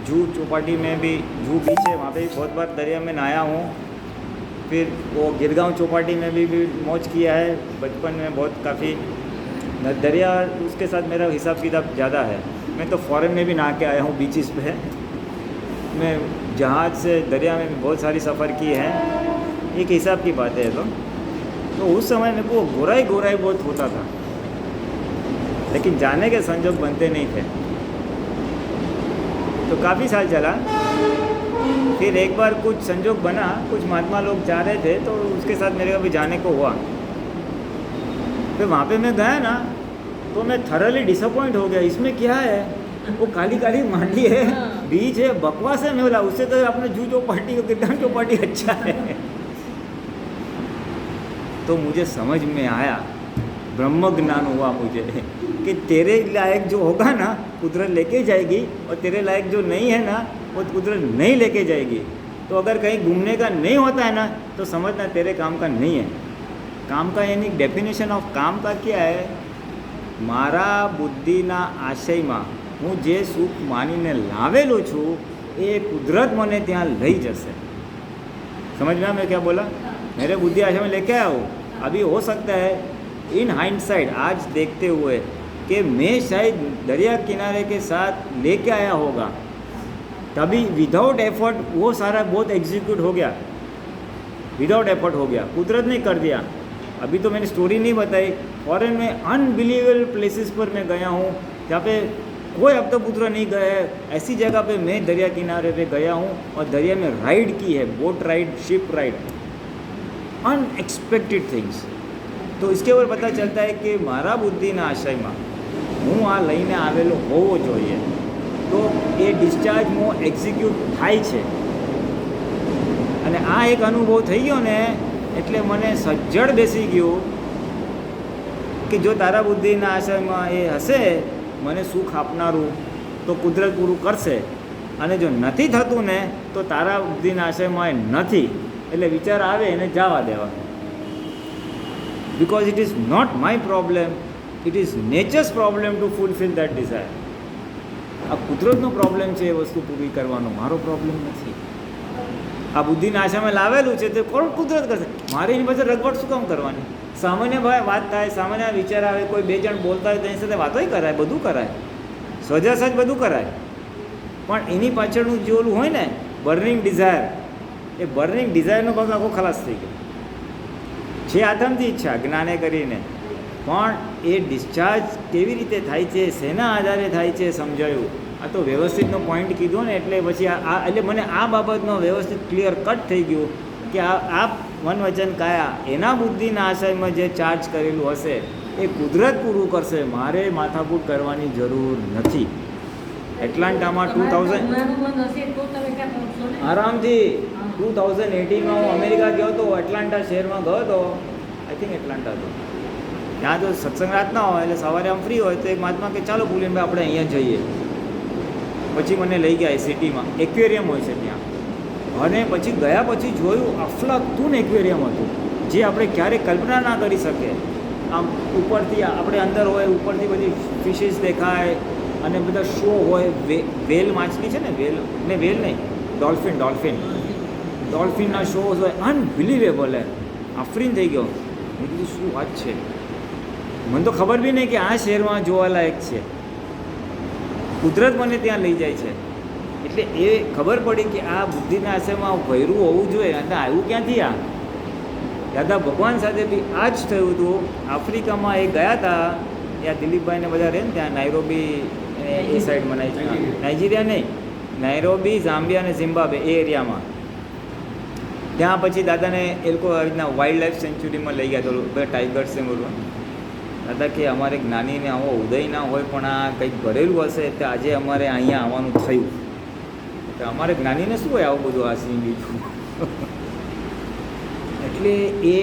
Speaker 2: जू चौपाटी में भी, जू बीच है वहाँ पे भी बहुत बार दरिया में नहाया हूँ। फिर वो गिरगांव चौपाटी में भी मौज किया है बचपन में बहुत, काफ़ी दरिया उसके साथ मेरा हिसाब किताब ज़्यादा है। मैं तो फॉरेन में भी नहा के आया हूँ बीचेस पे। मैं जहाज़ से दरिया में बहुत सारी सफ़र की है, एक हिसाब की बात है। तो उस समय मेरे को गोराई बहुत होता था, लेकिन जाने के संजोग बनते नहीं थे। तो काफ़ी साल चला, फिर एक बार कुछ संजोग बना, कुछ महात्मा लोग जा रहे थे, तो उसके साथ मेरे को भी जाने को हुआ। फिर वहाँ पे मैं गया ना, तो मैं थरली डिसअपॉइंट हो गया। इसमें क्या है, वो काली काली मांडली है, बीच है, बकवास है। मैं बोला उससे तो अपने जू चौपाटी और गिरगांव चौपाटी अच्छा है। तो मुझे समझ में आया, ब्रह्म ज्ञान हुआ मुझे कि तेरे लायक जो होगा ना कुदरत लेके जाएगी, और तेरे लायक जो नहीं है ना वो कुदरत नहीं लेके जाएगी। तो अगर कहीं घूमने का नहीं होता है ना, तो समझना तेरे काम का नहीं है। काम का यानी डेफिनेशन ऑफ काम का क्या है, मारा बुद्धिना आशयમાં હું જે સુખ માનીને લાવેલો છું એ કુદરત મને ત્યાં લઈ જશે। समझ में मैं क्या बोला, मेरे बुद्धि आशय में लेके आया हूँ। अभी हो सकता है इन हाइंडसाइड, आज देखते हुए, कि मैं शायद दरिया किनारे के साथ लेके आया होगा, तभी विदाउट एफर्ट वो सारा बहुत एग्जीक्यूट हो गया, विदाउट एफर्ट हो गया, कुदरत ने कर दिया। अभी तो मैंने स्टोरी नहीं बताई, फॉरेन में अनबिलीवेबल प्लेसेस पर मैं गया हूँ जहाँ पे कोई अब तक पुत्र नहीं गया है। ऐसी जगह पे मैं दरिया किनारे पे गया हूँ और दरिया में राइड की है, boat ride, ship ride, unexpected things. तो इसके ऊपर पता चलता है कि मारा बुद्धिना आशयમાં હું આ લઈને આવેલો હોવો જોઈએ, તો એ ડિસ્ચાર્જ હું એક્ઝિક્યુટ થાય છે। અને આ એક અનુભવ થઈ ગયો ને, એટલે મને સજ્જડ બેસી ગયું કે જો તારા બુદ્ધિના આશયમાં એ હશે મને સુખ આપનારું, તો કુદરત પૂરું કરશે, અને જો નથી થતું ને તો તારા બુદ્ધિના આશયમાં એ નથી, એટલે વિચાર આવે એને જવા દેવા। because it is not my problem, it is nature's problem to fulfill that desire। આ કુદરતનો પ્રોબ્લેમ છે એ વસ્તુ પૂરી કરવાનો, મારો પ્રોબ્લેમ નથી. આ બુદ્ધિના આશામાં લાવેલું છે તે કોણ કુદરત કરશે? મારે એની પાસે રગવડ શું કામ કરવાની? સામાન્ય ભાઈ વાત થાય, સામાન્ય વિચાર આવે, કોઈ બે જણ બોલતા હોય તેની સાથે વાતોય કરાય, બધું કરાય, સજાસજ બધું કરાય. પણ એની પાછળનું જે ઓલું હોય ને બર્નિંગ ડિઝાયર, એ બર્નિંગ ડિઝાયરનો ભાગ આખો ખલાસ થઈ ગયો છે. આથમથી ઈચ્છા જ્ઞાને કરીને, પણ એ ડિસ્ચાર્જ કેવી રીતે થાય છે, શેના આધારે થાય છે સમજાયું. આ તો વ્યવસ્થિતનો પોઈન્ટ કીધો ને એટલે પછી આ એટલે મને આ બાબતનો વ્યવસ્થિત ક્લિયર કટ થઈ ગયું કે આ મન વચન કાયા એના બુદ્ધિના આશયમાં જે ચાર્જ કરેલું હશે એ કુદરત પૂરું કરશે, મારે માથાકૂટ કરવાની જરૂર નથી. એટલાન્ટામાં 2000 આરામથી 2018માં હું અમેરિકા ગયો હતો, એટલાન્ટા શહેરમાં ગયો હતો, આઈ થિંક એટલાન્ટા હતો. ત્યાં તો સત્સંગ રાત ના હોય એટલે સવારે આમ ફ્રી હોય તો એક મહાત્મા કે ચાલો પુલિનભાઈ આપણે અહીંયા જઈએ. પછી મને લઈ ગયા એ સિટીમાં, એક્વેરિયમ હોય છે ત્યાં. અને પછી ગયા પછી જોયું અફલાતૂન એક્વેરિયમ હતું જે આપણે ક્યારેય કલ્પના ના કરી શકીએ. આમ ઉપરથી આપણે અંદર હોય, ઉપરથી બધી ફિશિસ દેખાય અને બધા શો હોય. વેલ માછલી છે ને, વેલ નહીં, ડોલ્ફિનના શોઝ હોય. અનબિલિવેબલ હે, આફરીન થઈ ગયો. મેં કીધું શું વાત છે, મને તો ખબર બી નહીં કે આ શહેરમાં જોવાલાયક છે. કુદરત મને ત્યાં લઈ જાય છે એટલે એ ખબર પડી કે આ બુદ્ધિના આશયમાં ભૈરું હોવું જોઈએ. અને આવ્યું ક્યાંથી? આ દાદા ભગવાન સાથે બી આ જ થયું હતું. આફ્રિકામાં એ ગયા હતા, ત્યાં દિલીપભાઈને બધા રહે ને ત્યાં નાયરોબી એ સાઈડ મનાય છે, નાઇજીરિયા નહીં, નાયરોબી, ઝામ્બિયા અને ઝિમ્બાબ્વે એ એરિયામાં. ત્યાં પછી દાદાને એ લોકો આવી રીતના વાઇલ્ડ લાઈફ સેન્ચ્યુરીમાં લઈ ગયા. તો બધા ટાઈગર્સ છે બોલવા. દાદા કે અમારે જ્ઞાનીને આવો ઉદય ના હોય પણ આ કંઈક ભરેલું હશે તો આજે અમારે અહીંયા આવવાનું થયું. તો અમારે જ્ઞાનીને શું હોય આવું બધું આ સિંહ બીજું. એટલે એ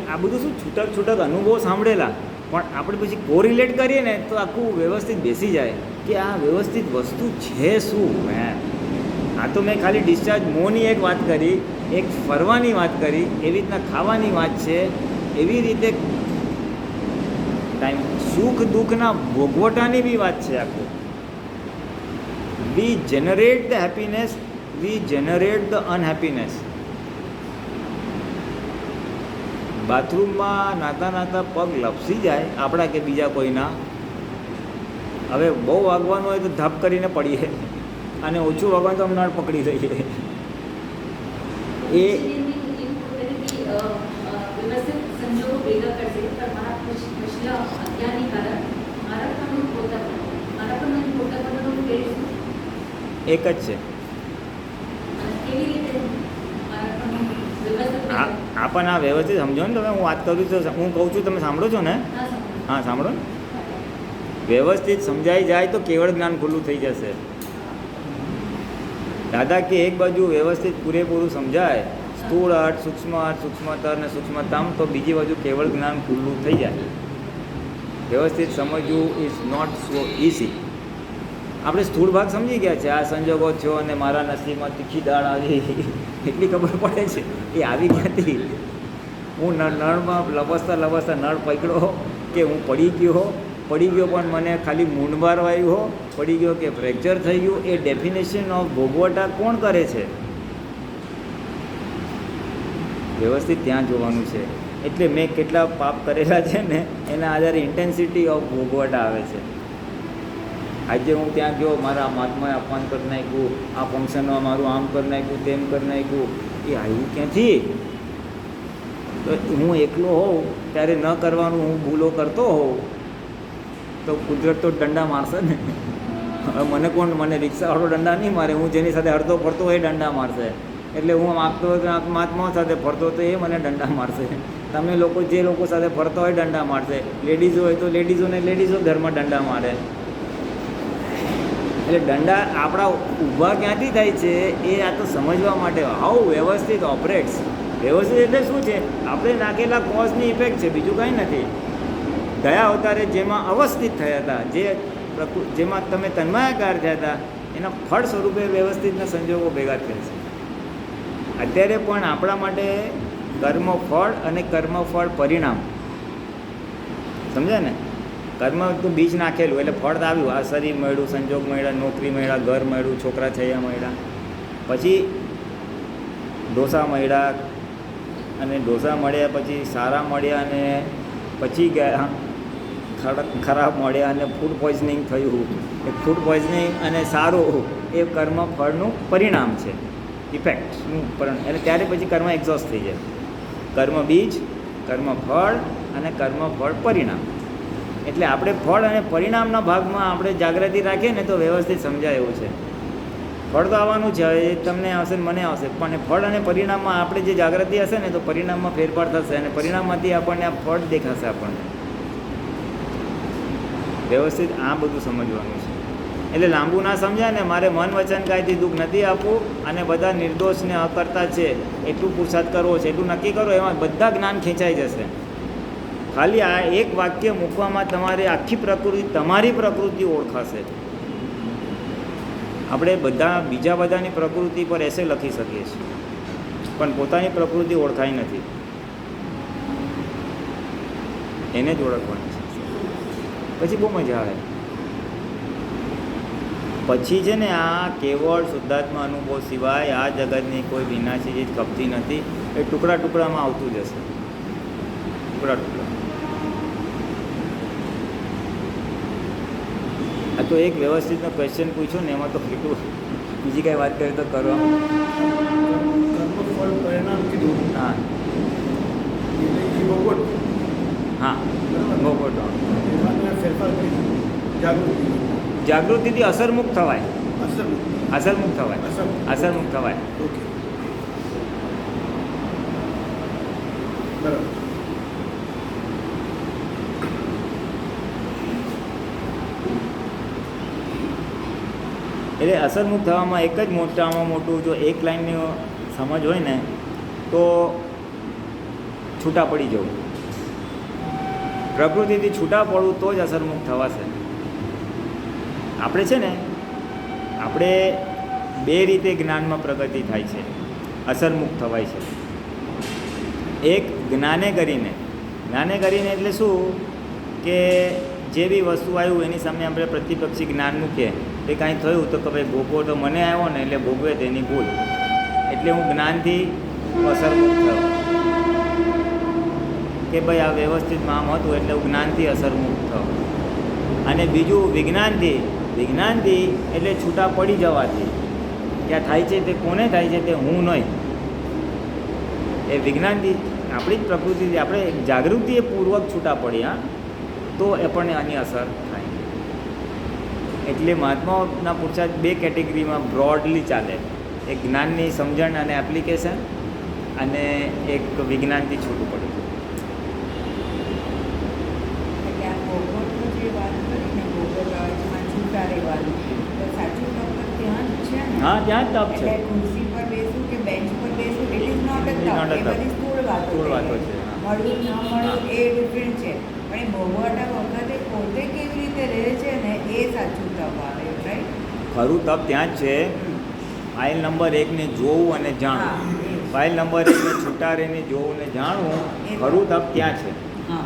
Speaker 2: આ બધું શું છૂટક અનુભવો સાંભળેલા, પણ આપણે પછી કોરિલેટ કરીએ ને તો આખું વ્યવસ્થિત બેસી જાય કે આ વ્યવસ્થિત વસ્તુ છે શું. આ તો મેં ખાલી ડિસ્ચાર્જ મોની એક વાત કરી, એક ફરવાની વાત કરી, એવી રીતના ખાવાની વાત છે, એવી રીતે ટાઈમ સુખ દુઃખના ભોગવટાની બી વાત છે. આખું we generate the happiness, we generate the unhappiness. બાથરૂમમાં નાતા પગ લપસી જાય આપણા કે બીજા કોઈના, હવે બહુ વાગવાનું હોય તો ધપ કરીને પડીએ અને ઓછું વાગવાનું તો આમ નળ પકડી દઈએ. એ
Speaker 3: વ્યવસ્થિત સંજોગો ભેગા કરશે પણ મારા પછલા અજ્ઞાનની કારણ મારા પણ પોતા કરવાનું
Speaker 2: એક જ છે.
Speaker 3: કેવી રીતે મારા પણ વ્યવસ્થિત
Speaker 2: આ પણ આ વ્યવસ્થિત સમજો ને તમે. હું વાત કરું છું, હું કહું છું, તમે સાંભળો છો ને? હા સાંભળો ને. વ્યવસ્થિત સમજાઈ જાય તો કેવળ જ્ઞાન ખુલ્લું થઈ જશે. દાદા કે એક બાજુ વ્યવસ્થિત પૂરેપૂરું સમજાય, સ્થૂળ અર્થ, સૂક્ષ્મ અર્થ, સૂક્ષ્મતર અને સૂક્ષ્મતમ, તો બીજી બાજુ કેવળ જ્ઞાન ખુલ્લું થઈ જાય. વ્યવસ્થિત સમજવું ઇઝ નોટ સો ઇઝી. આપણે સ્થૂળ ભાગ સમજી ગયા છે, આ સંજોગો થયો અને મારા નસીબમાં તીખી દાળ આવી એટલી ખબર પડે છે. એ આવી ક્યાંથી? હું નળમાં લપસતા નળ પકડ્યો કે હું પડી ગયો પણ મને ખાલી મૂંઢ વાયું હો, પડી ગયો કે ફ્રેક્ચર થઈ ગયું, એ ડેફિનેશન ઓફ ભોગવટા કોણ કરે છે? વ્યવસ્થિત ત્યાં જોવાનું છે. એટલે મેં કેટલા પાપ કરેલા છે ને એના આધારે ઇન્ટેન્સિટી ઓફ ભોગવટા આવે છે. આજે હું ત્યાં ગયો, મારા મહાત્માએ અપમાન કરી નાખ્યું, આ ફંક્શનમાં મારું આમ કરી નાખ્યું, તેમ કરી નાખ્યું, એ આવ્યું ક્યાંથી? તો હું એકલો હોઉં ત્યારે ન કરવાનું હું ભૂલો કરતો હોઉં તો કુદરત તો દંડા મારશે ને. હવે મને રિક્ષાવાળો દંડા નહીં મારે, હું જેની સાથે હરતો ફરતો હોય એ દંડા મારશે. એટલે હું માગતો હોય મહાત્માઓ સાથે ફરતો તો એ મને દંડા મારશે. તમે લોકો જે લોકો સાથે ફરતા હોય દંડા મારશે. લેડીઝો હોય તો લેડીઝો ઘરમાં દંડા મારે. એટલે દંડા આપણા ઊભા ક્યાંથી થાય છે એ આ તો સમજવા માટે હાઉ વ્યવસ્થિત ઓપરેટ્સ. વ્યવસ્થિત એટલે શું છે? આપણે નાખેલા કોઝની ઇફેક્ટ છે, બીજું કાંઈ નથી. ગયા અવતારે જેમાં અવસ્થિત થયા હતા, જેમાં તમે તન્માયાકાર થયા હતા, એના ફળ સ્વરૂપે વ્યવસ્થિતના સંજોગો ભેગા થયા છે. અત્યારે પણ આપણા માટે કર્મફળ અને કર્મફળ પરિણામ સમજ્યા ને? કર્મ તો બીજ નાખેલું એટલે ફળ તો આવ્યું, આ શરીર મળ્યું, સંજોગ મળ્યા, નોકરી મળ્યા, ઘર મળ્યું, છોકરા છૈયા મળ્યા, પછી ડોસા મળ્યા, અને ડોસા મળ્યા પછી સારા મળ્યા, અને પછી ગયા ખરાબ મળ્યા, અને ફૂડ પોઈઝનિંગ થયું. એ ફૂડ પોઈઝનિંગ અને સારું એ કર્મ ફળનું પરિણામ છે, ઇફેક્ટનું પરિણામ. એટલે ત્યારે પછી કર્મ એક્ઝોસ્ટ થઈ જાય. કર્મ બીજ, કર્મ ફળ અને કર્મ ફળ પરિણામ. એટલે આપણે ફળ અને પરિણામના ભાગમાં આપણે જાગૃતિ રાખીએ ને તો વ્યવસ્થિત સમજાય એવું છે. ફળ તો આવવાનું છે, હવે એ તમને આવશે ને મને આવશે, પણ ફળ અને પરિણામમાં આપણે જે જાગૃતિ હશે ને તો પરિણામમાં ફેરફાર થશે, અને પરિણામમાંથી આપણને આ ફળ દેખાશે. આપણને વ્યવસ્થિત આ બધું સમજવાનું છે. એટલે લાંબુ ના સમજાય ને, મારે મન વચન કાયથી દુઃખ નથી આપવું, અને બધા નિર્દોષને અકર્તા છે એટલું પુરુષાર્થ કરવો છે, એટલું નક્કી કરો, એમાં બધા જ્ઞાન ખેંચાઈ જશે. ખાલી આ એક વાક્ય મૂકવામાં તમારે આખી પ્રકૃતિ, તમારી પ્રકૃતિ ઓળખાશે. આપણે બધા બીજા બધાની પ્રકૃતિ પર એસે લખી શકીએ છીએ, પણ પોતાની પ્રકૃતિ ઓળખાઈ નથી, એને જ ઓળખવાની છે. પછી બહુ મજા આવે. પછી છે ને આ કેવળ શુદ્ધાત્મા અનુભવ સિવાય આ જગતની કોઈ વિનાશી ચીજ કપતી નથી. એ ટુકડા ટુકડામાં આવતું જશે, ટુકડા ટુકડા. આ તો એક વ્યવસ્થિતનો ક્વેશ્ચન પૂછ્યો ને, એમાં તો કેટલું બીજી કાંઈ વાત કરીએ તો કરવા.
Speaker 1: કર્મ ફળ પરિણામ કીધું.
Speaker 2: હા
Speaker 1: એ ભોગવટ.
Speaker 2: હા ભોગવટો.
Speaker 1: એમાં તમે ફેરફાર કરી જાગૃતિ.
Speaker 2: જાગૃતિથી અસરમુક્ત થવાય,
Speaker 1: અસર.
Speaker 2: અસરમુક્ત થવાય, અસરમુક્ત થવાય.
Speaker 1: ઓકે, બરાબર.
Speaker 2: એટલે અસરમુક્ત થવામાં એક જ મોટામાં મોટું જો એક લાઈનની સમજ હોય ને તો છૂટા પડી જવું. પ્રકૃતિથી છૂટા પડવું તો જ અસરમુક્ત થવાશે. આપણે છે ને, આપણે બે રીતે જ્ઞાનમાં પ્રગતિ થાય છે, અસરમુક્ત થવાય છે. એક જ્ઞાને કરીને. જ્ઞાને કરીને એટલે શું કે જે બી વસ્તુ આવ્યું એની સામે આપણે પ્રતિપક્ષી જ્ઞાન મૂકીએ. એ કાંઈ થયું તો કે ભાઈ ભોગવો તો મને આવ્યો ને, એટલે ભોગવે તેની ભૂલ. એટલે હું જ્ઞાનથી અસરમુક્ત થયો કે ભાઈ આ વ્યવસ્થિતમાં આમ હતું, એટલે હું જ્ઞાનથી અસરમુક્ત થયો. અને બીજું વિજ્ઞાનથી. વિજ્ઞાનથી એટલે છૂટા પડી જવાથી. ત્યાં થાય છે તે કોને થાય છે? તે હું નહીં. એ વિજ્ઞાનથી આપણી જ પ્રકૃતિથી આપણે જાગૃતિપૂર્વક છૂટા પડી, હા, તો આપણને આની અસર થાય. એટલે મહાત્માઓના પુરુષાર્થ બે કેટેગરીમાં બ્રોડલી ચાલે. એક જ્ઞાનની સમજણ અને એપ્લિકેશન, અને એક વિજ્ઞાનથી છૂટું પડે. હા, ત્યાં જ તપ છે.
Speaker 4: ખુરશી પર બેસું કે બેન્ચ પર બેસું, ઇટ ઇઝ નોટ અ તપ. એ બધી સ્થૂળ વાતો છે. મળવું ન મળવું એ ડિફરન્ટ છે, પણ એ ભોગવટા વખતે પોતે કેવી રીતે રહે છે ને એ સાચું તપ આવે, રાઈટ?
Speaker 2: ખરું તપ ત્યાં જ છે. ફાઇલ નંબર 1 ને જોવું અને જાણવું. ફાઇલ નંબર 1 ને છૂટા રહીને જોવું ને જાણવું, ખરું તપ ત્યાં છે.
Speaker 4: હા,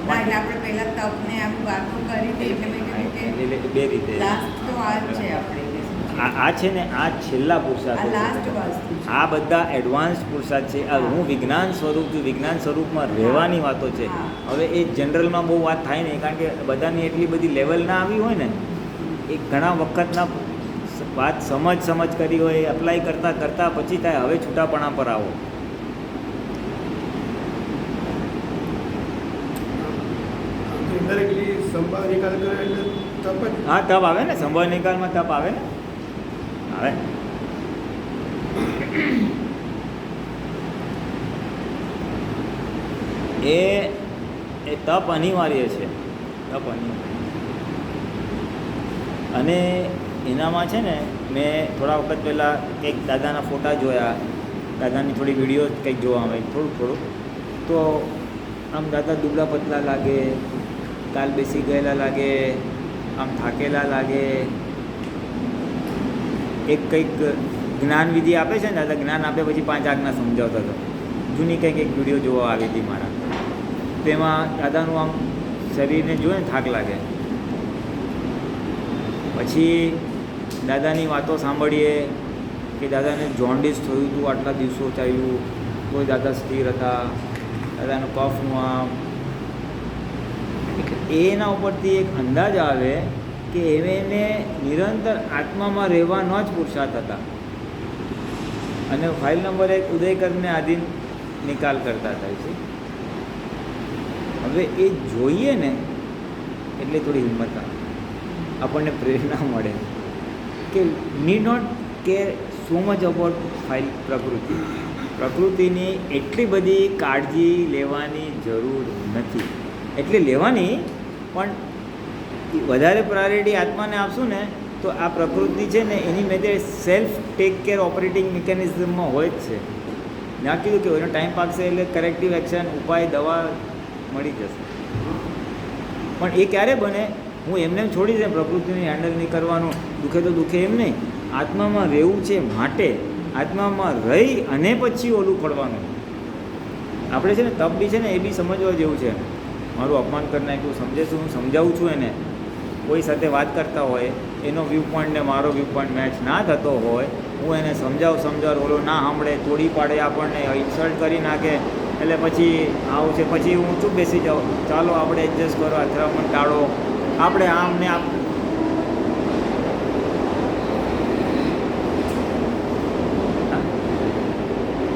Speaker 4: ના, એટલે આપણે પહેલા તપને આમ વાતો કરી હતી, એટલે મેં કીધું કે
Speaker 2: એટલે બે રીતે.
Speaker 4: લાસ્ટ તો આ જ છે આપણે.
Speaker 2: આ છે ને, આ છેલ્લા પુરુષાર્થ
Speaker 4: આ
Speaker 2: છે.
Speaker 4: લાસ્ટ વસ્તુ છે.
Speaker 2: આ બધા એડવાન્સ પુરુષાર્થ છે. આ હું વિજ્ઞાન સ્વરૂપ છું, વિજ્ઞાન સ્વરૂપમાં રહેવાની વાતો છે. હવે એ જનરલમાં બહુ વાત થાય નહીં, કારણ કે બધાની એટલી બધી લેવલ ના આવી હોય ને. એ ઘણા વખતના વાત સમજ કરી હોય, એપ્લાય કરતાં પછી થાય હવે છૂટાપણા પર આવો.
Speaker 1: ઇન્ડાયરેક્ટલી સંભાવ નિકાલ કરે એટલે તપ જ.
Speaker 2: હા, તપ આવે ને, સંભાવ નિકાલમાં તપ આવે ને, આવે. એ તપ અનિવાર્ય છે, તપ અનિવાર્ય. અને એનામાં છે ને, મેં થોડા વખત પહેલાં કંઈક દાદાના ફોટા જોયા, દાદાની થોડી વિડીયો કંઈક જોવા આવે થોડુંક, તો આમ દાદા દુબળા પતલા લાગે, કાલ બેસી ગયેલા લાગે, આમ થાકેલા લાગે. એક કંઈક જ્ઞાન વિધિ આપે છે ને દાદા, જ્ઞાન આપે પછી 5 આજ્ઞા સમજાવતા હતો. જૂની કંઈક એક વિડીયો જોવા આવી હતી મારા, તેમાં દાદાનું આમ શરીરને જોઈએ ને થાક લાગે. પછી દાદાની વાતો સાંભળીએ કે દાદાને જોન્ડિસ થયું હતું, આટલા દિવસો ચાલ્યું, કોઈ દાદા સ્થિર હતા, દાદાનું કફનું આમ. એના ઉપરથી એક અંદાજ આવે કે એને નિરંતર આત્મામાં રહેવાનો જ પુરુષાર્થ હતા. અને ફાઇલ નંબર 1 ઉદયકરને આધીન નિકાલ કરતા થાય છે. હવે એ જોઈએ ને એટલે થોડી હિંમત આવે, આપણને પ્રેરણા મળે કે need not care so much about file પ્રકૃતિ. પ્રકૃતિની એટલી બધી કાળજી લેવાની જરૂર નથી. એટલે લેવાની, પણ વધારે પ્રાયોરિટી આત્માને આપશું ને તો આ પ્રકૃતિ છે ને એની મેં સેલ્ફ ટેક કેર ઓપરેટિંગ મિકેનિઝમમાં હોય જ છે. ના કીધું કે એનો ટાઈમ પાકશે એટલે કરેક્ટિવ એક્શન, ઉપાય, દવા મળી જશે. પણ એ ક્યારે બને? હું એમને છોડી દે પ્રકૃતિને હેન્ડલ નહીં કરવાનું, દુઃખે તો દુઃખે એમ નહીં. આત્મામાં રહેવું છે માટે આત્મામાં રહી અને પછી ઓલું પડવાનું. આપણે છે ને તપ બી છે ને એ બી સમજવા જેવું છે. મારું અપમાન કરી નાખ્યું, સમજે છું, હું સમજાવું છું એને. કોઈ સાથે વાત કરતા હોય, એનો વ્યૂ પોઈન્ટ ને મારો વ્યૂ પોઈન્ટ મેચ ના થતો હોય, હું એને સમજાવ ઓલો ના સાંભળે, તોડી પાડે, આપણને ઇન્સલ્ટ કરી નાખે, એટલે પછી આવું છે. પછી હું ચૂપ બેસી જાઉં, ચાલો આપણે એડજસ્ટ કરો, અથડામણ ટાળો, આપણે આમ ને આમ.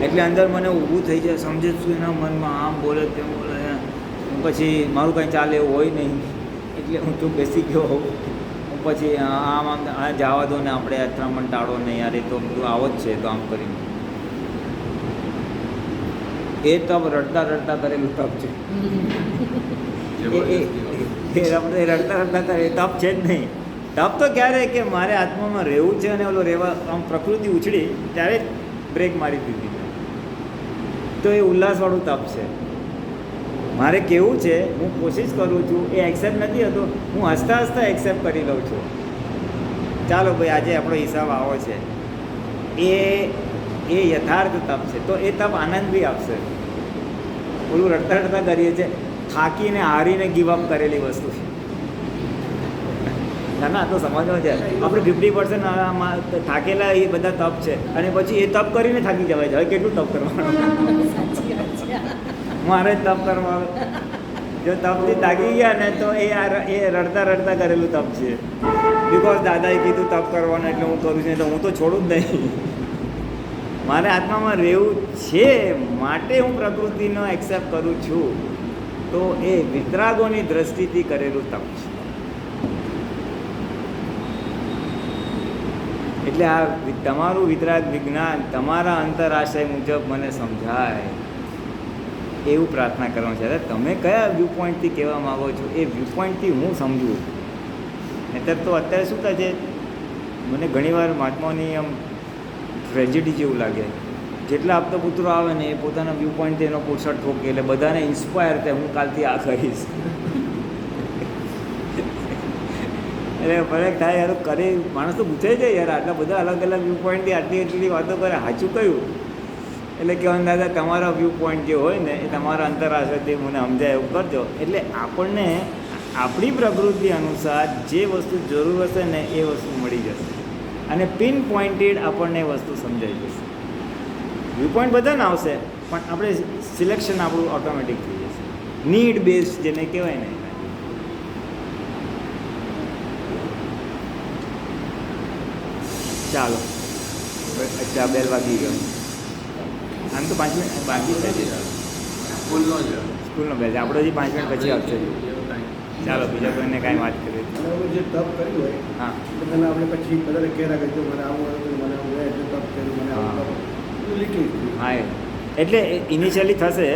Speaker 2: એટલે અંદર મને ઊભું થઈ જાય, સમજે છું એના મનમાં, આમ બોલે તેમ બોલે. પછી મારું કંઈ ચાલે એવું હોય નહીં, એટલે હું ચૂપ બેસી ગયો હોઉં. હું પછી આમ જવા દો ને, આપણે અથડામણ ટાળો નહીં, યાર એ તો બધું આવો જ છે, તો આમ કરીને. એ તપ રડતા રડતા કરેલું તપ છે. એ રડતા રડતા કરે તપ છે જ નહીં. તપ તો ક્યારે કે મારે આત્મામાં રહેવું છે અને ઓલો રહેવા, આમ પ્રકૃતિ ઉછળી ત્યારે બ્રેક મારી દીધી, તો એ ઉલ્લાસવાળું તપ છે. મારે કેવું છે, હું કોશિશ કરું છું, એ એક્સેપ્ટ નથી થતો, હું હસતા હસતા એક્સેપ્ટ કરી લઉં છું. ચાલો ભાઈ આજે આપણો હિસાબ આવો છે. એ યથાર્થ તપ છે. તો એ તપ આનંદ બી આપશે. ઓલું રડતા રડતા કરીએ છીએ, થાકીને હારીને ગીવ અપ કરેલી વસ્તુ છે. ના ના, તો સમજવા છે. આપણે 50% થાકેલા એ બધા તપ છે, અને પછી એ તપ કરીને થાકી જવાય છે. હવે કેટલું તપ કરવાનું? મારે જ તપ કરવાનું. જો તપથી થાકી ગયા ને તો એ રડતા રડતા કરેલું તપ છે. બિકોઝ દાદાએ કીધું તપ કરવાનું એટલે હું કરું છું, એટલે હું તો છોડું જ નહીં. મારે આત્મામાં રહેવું છે માટે હું પ્રકૃતિનો એક્સેપ્ટ કરું છું. તો એ વિતરાગોની દ્રષ્ટિથી કરેલું તપ છે. એટલે આ તમારું વિતરાગ વિજ્ઞાન તમારા અંતરાશય મુજબ મને સમજાય એવું પ્રાર્થના કરવાનું છે. તમે કયા વ્યૂ પોઈન્ટથી કહેવા માગો છો એ વ્યૂ પોઈન્ટથી હું સમજું. નહીંતર તો અત્યારે શું થાય છે, મને ઘણીવાર મહાત્માઓની આમ ટ્રેજેડી જેવું લાગે. જેટલા આપતા પુત્રો આવે ને એ પોતાના વ્યૂ પોઈન્ટથી એનો પુરુષાર્થ ઠોકે, એટલે બધાને ઇન્સ્પાયર થાય હું કાલથી આ કરીશ. એટલે ફરક થાય યાર, કરે માણસ તો પૂછે છે યાર, આટલા બધા અલગ અલગ વ્યૂ પોઈન્ટથી આટલી એટલી વાતો કરે, સાચું કયું? એટલે કહેવાનું દાદા તમારા વ્યૂ પોઈન્ટ જે હોય ને એ તમારા અંતરાશયથી મને સમજાય એવું કરજો. એટલે આપણને આપણી પ્રકૃતિ અનુસાર જે વસ્તુ જરૂર હશે ને એ વસ્તુ મળી જશે, અને પિન પોઈન્ટેડ આપણને એ વસ્તુ સમજાઈ જશે. વ્યૂ પોઈન્ટ બધાને આવશે, પણ આપણે સિલેક્શન આપણું ઓટોમેટિક થઈ જશે. નીડ બેઝ જેને કહેવાય ને. ચાલો, અચ્છા બેલ વાગી ગયો. આમ તો 5 મિનિટ બાકી છે. સ્કૂલનો બેલ છે આપણો, હજી 5 મિનિટ પછી આવશે. ચાલો બીજા કોઈને કાંઈ વાત કરીએ.
Speaker 1: જે તપ કર્યું હોય
Speaker 2: હા,
Speaker 1: બધાને આપણે પછી બધાને કહેરા કરજો, મને આવું હતું, મને આવું હોય, એટલે તપ કર્યું, મને આવું લીટી.
Speaker 2: હા, એટલે ઇનિશિયલી થશે,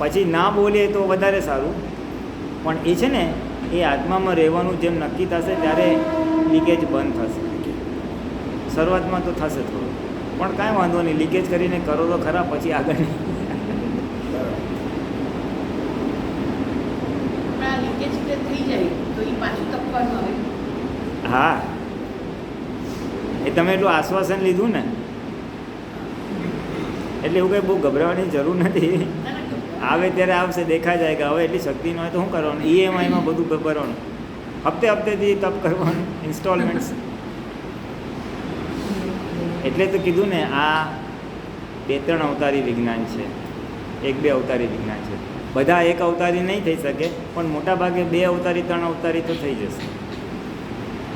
Speaker 2: પછી ના બોલીએ તો વધારે સારું. પણ એ છે ને, એ આત્મામાં રહેવાનું જેમ નક્કી થશે ત્યારે લીકેજ બંધ થશે. શરૂઆતમાં તો થશે થોડું, પણ કાંઈ વાંધો નહીં, લીકેજ કરીને કરો તો ખરા, પછી આગળ નહીં. હા, એ તમે એટલું આશ્વાસન લીધું ને, એટલે એવું કંઈ બહુ ગભરાવાની જરૂર નથી. આવે ત્યારે આવશે, દેખાઈ જાય કે હવે એટલી શક્તિ ન હોય તો શું કરવાનું, ઈએમઆઈમાં બધું ભરવાનું, હપ્તે હપ્તેથી તપ કરવાનું, ઇન્સ્ટોલમેન્ટ્સ. એટલે તો કીધું ને આ 2-3 અવતારી વિજ્ઞાન છે, 1-2 અવતારી વિજ્ઞાન છે. બધા એક અવતારી નહીં થઈ શકે, પણ મોટા ભાગે 2 અવતારી 3 અવતારી તો થઈ જશે.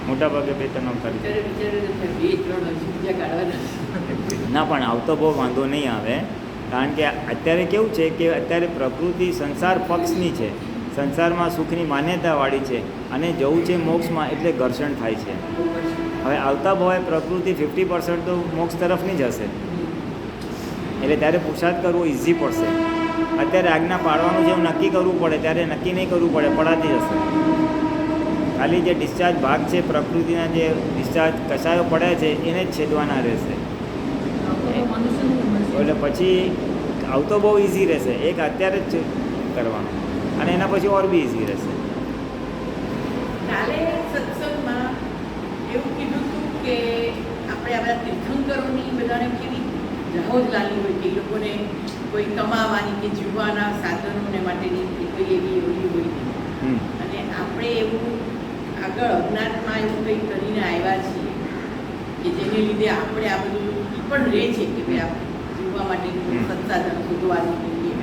Speaker 2: મોટા ભાગે 2-3 અવતારી. ના, પણ આવતો બહુ વાંધો નહીં આવે, કારણ કે અત્યારે કેવું છે કે અત્યારે પ્રકૃતિ સંસાર પક્ષની છે, સંસારમાં સુખની માન્યતાવાળી છે, અને જવું છે મોક્ષમાં એટલે ઘર્ષણ થાય છે. હવે આવતા ભાવે પ્રકૃતિ 50% તો મોક્ષ તરફની જ હશે, એટલે ત્યારે પુરુષાર્થ કરવો ઇઝી પડશે. અત્યારે આજ્ઞા પાડવાનું જેવું નક્કી કરવું પડે ત્યારે નક્કી નહીં કરવું પડે, પડાતી જશે. ખાલી જે ડિસ્ચાર્જ ભાગ છે પ્રકૃતિના, જે ડિસ્ચાર્જ કસાયો પડ્યા છે એને જ છેદવાના રહેશે. એટલે પછી આવતો બહુ ઇઝી રહેશે, એક અત્યારે જ કરવાનો, અને એના પછી ઓર બી ઇઝી રહેશે.
Speaker 5: કાલે સત્સંગમાં એવું કીધું હતું કે આપણે આ બધા તીર્થંકરોની બધાને કેવી રાહોજ લાલી હોય કે એ લોકોને કોઈ કમાવાની કે જીવવાના સાધનોને માટેની કોઈ એવી ઓલી હોય, અને આપણે એવું આગળ અજ્ઞાતમાં એવું કંઈ કરીને આવ્યા છીએ કે જેને લીધે આપણે આ બધું પણ રહે છે કે ભાઈ આપણે જીવવા માટેનું સંસાધન શોધવાનું જોઈએ.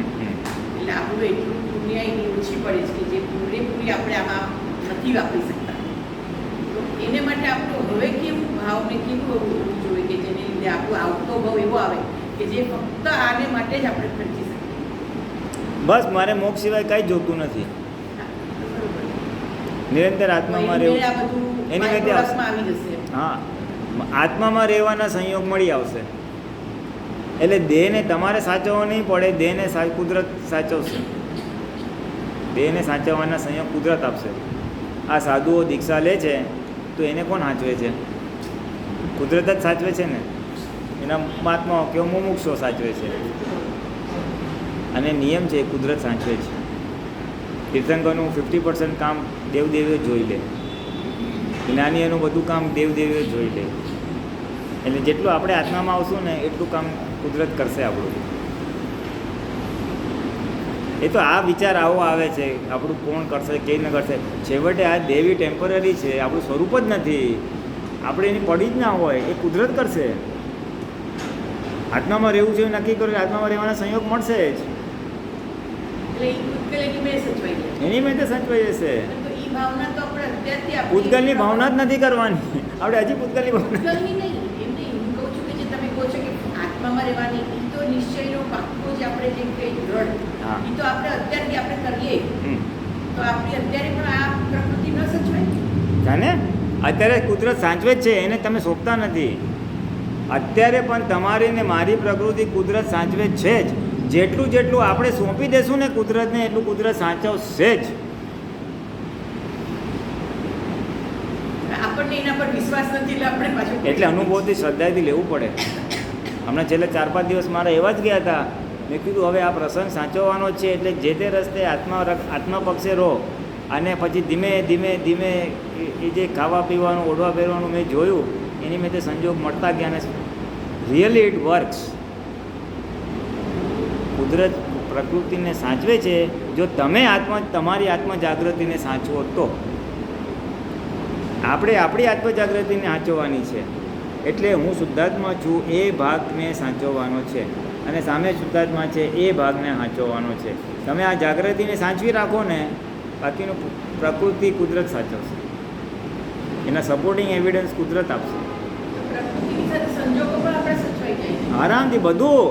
Speaker 5: એટલે આપણું એટલું પુણ્ય એની ઓછી પડે છે કે જે પૂરેપૂરી આપણે આમાં નથી વાપરી શકતા. તો એને માટે આપણું હવે કેવું ભાવને કેવું હોવું જોઈએ કે જેને લીધે આપણો આવતો ભાવ એવો આવે કે જે ફક્ત આને માટે જ આપણે ખર્ચી શકીએ.
Speaker 2: બસ મારે મોક્ષ સિવાય કાંઈ જોતું નથી, નિરંતર આત્મામાં રહેવું, એની રીતે
Speaker 5: આવી જશે.
Speaker 2: હા, આત્મામાં રહેવાના સંયોગ મળી આવશે. એટલે દેહને તમારે સાચવવો નહીં પડે, દેહને કુદરત સાચવશે. દેહને સાચવવાના સંયોગ કુદરત આપશે. આ સાધુઓ દીક્ષા લે છે તો એને કોણ સાચવે છે? કુદરત જ સાચવે છે ને. એના મહાત્માઓ કે મુમુક્ષો સાચવે છે, અને નિયમ છે કુદરત સાચવે છે. તીર્થંકરનું 50% કામ દેવદેવીઓ જોઈ લે, જ્ઞાનીઓનું બધું કામ દેવદેવીઓ જોઈ લે. એટલે જેટલું આપણે આત્મામાં આવશું ને એટલું કામ કુદરત કરશે આપણું. એ તો આ વિચાર આવો આવે છે, આપણું કોણ કરશે, કેવી ન કરશે. છેવટે આ દેવી ટેમ્પરરી છે, આપણું સ્વરૂપ જ નથી, આપણે એની પડી જ ના હોય, એ કુદરત કરશે. આત્મામાં રહેવું છે નક્કી કર્યું, આત્મામાં રહેવાના સંયોગ મળશે જ, એની મેં તો સચવાઈ જશે. પૂતગલની ભાવના જ નથી કરવાની આપણે, હજી પૂતગલની ભાવના
Speaker 5: આત્મામાં રહેવાની એ તો નિશ્ચયનો પાક્કો જે આપણે જે કંઈ દ્રઢ એ તો આપણે અત્યારથી આપણે કરીએ તો આપણી અત્યારે પણ આ પ્રકૃતિ ન સચવાય.
Speaker 2: જાને અત્યારે કુદરત સાચવે જ છે, એને તમે સોંપતા નથી. અત્યારે પણ તમારી ને મારી પ્રકૃતિ કુદરત સાચવે છે જ. જેટલું જેટલું આપણે સોંપી દેશું ને કુદરતને એટલું કુદરત સાચવશે જ.
Speaker 5: આપણને એના પર વિશ્વાસ નથી એટલે આપણે પાછું
Speaker 2: એટલે અનુભવથી શ્રદ્ધાથી લેવું પડે. હમણાં છેલ્લે 4-5 દિવસ મારા એવા જ ગયા હતા. મેં કીધું હવે આ પ્રસંગ સાચવવાનો છે એટલે જે તે રસ્તે આત્મા પક્ષે રહો, અને પછી ધીમે ધીમે ધીમે એ જે ખાવા પીવાનું, ઓઢવા પહેરવાનું મેં જોયું, એની મેં તે સંજોગ મળતા ગયા, અને રિયલી ઇટ વર્ક્સ. કુદરત પ્રકૃતિને સાચવે છે જો તમે તમારી આત્મ જાગૃતિને સાચવો તો. આપણે આપણી આત્મ જાગૃતિને સાચવવાની છે. એટલે હું શુદ્ધાત્મા છું એ ભાગને સાચવવાનો છે, અને સામે શુદ્ધાત્મા છે એ ભાગને સાચવવાનો છે. તમે આ જાગૃતિને સાચવી રાખો ને, બાકીનું પ્રકૃતિ કુદરત સાચવશે. એના સપોર્ટિંગ એવિડન્સ કુદરત આપશે આરામથી. બધું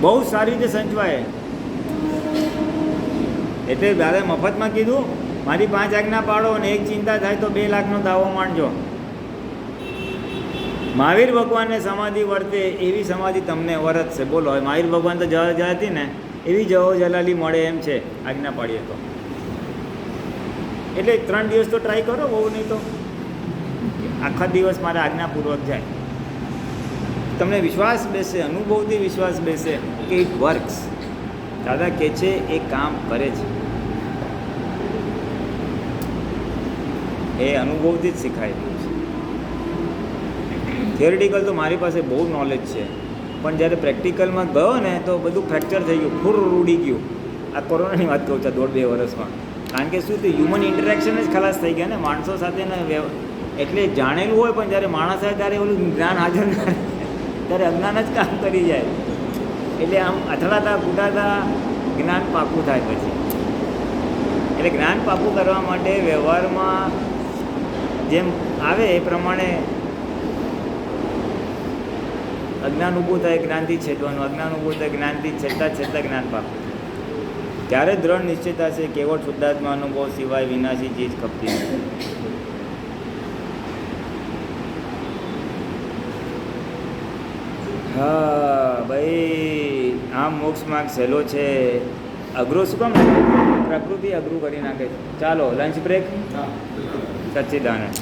Speaker 2: બહુ સારી રીતે સંચવાય. એટલે દાદા મફતમાં કીધું, મારી 5 આજ્ઞા પાડો અને એક ચિંતા થાય તો 2 લાખનો દાવો માંડજો. મહાવીર ભગવાનને સમાધિ વર્તે એવી સમાધિ તમને વર્તશે. બોલો, હવે મહાવીર ભગવાન તો જવા હતી ને એવી જવો જલાલી મળે એમ છે આજ્ઞા પાડીએ તો. એટલે 3 દિવસ તો ટ્રાય કરો, બહુ નહીં તો આખા દિવસ મારે આજ્ઞાપૂર્વક જાય. તમને વિશ્વાસ બેસે, અનુભવથી વિશ્વાસ બેસે કે ઇટ વર્ક્સ. દાદા કહે છે એ કામ કરે છે. એ અનુભવથી જ શીખાય છે. થિયરિટિકલ તો મારી પાસે બહુ નોલેજ છે, પણ જ્યારે પ્રેક્ટિકલમાં ગયો ને તો બધું ફ્રેક્ચર થઈ ગયું, ફૂર ઉડી ગયું. આ કોરોનાની વાત કહું છું, 1.5-2 વર્ષમાં. કારણ કે શું થયું, હ્યુમન ઇન્ટરેક્શન જ ખલાસ થઈ ગયા ને માણસો સાથેના એટલે જાણેલું હોય પણ જ્યારે માણસ આવે ત્યારે ઓલું જ્ઞાન હાજર ના રહે, ત્યારે અજ્ઞાન જ કામ કરી જાય. એટલે આમ અથડાતા ફૂટાતા જ્ઞાન પાકું થાય પછી. એટલે જ્ઞાન પાકું કરવા માટે વ્યવહારમાં જેમ આવે એ પ્રમાણે અજ્ઞાન ઊભું થાય, જ્ઞાનથી છેદવાનું, અજ્ઞાન ઊભું થાય, જ્ઞાનથી છેદતા જ્ઞાન પાકું. ત્યારે દ્રઢ નિશ્ચયતા છે કેવળ શુદ્ધાત્મા અનુભવ સિવાય વિનાશી ચીજ ખપતી નથી. હા ભાઈ, આમ મોક્ષ માર્ગ સહેલો છે, અઘરો શું કામ? પ્રકૃતિ અઘરું કરી નાખે છે. ચાલો લંચ બ્રેક. સચ્ચિદાનંદ.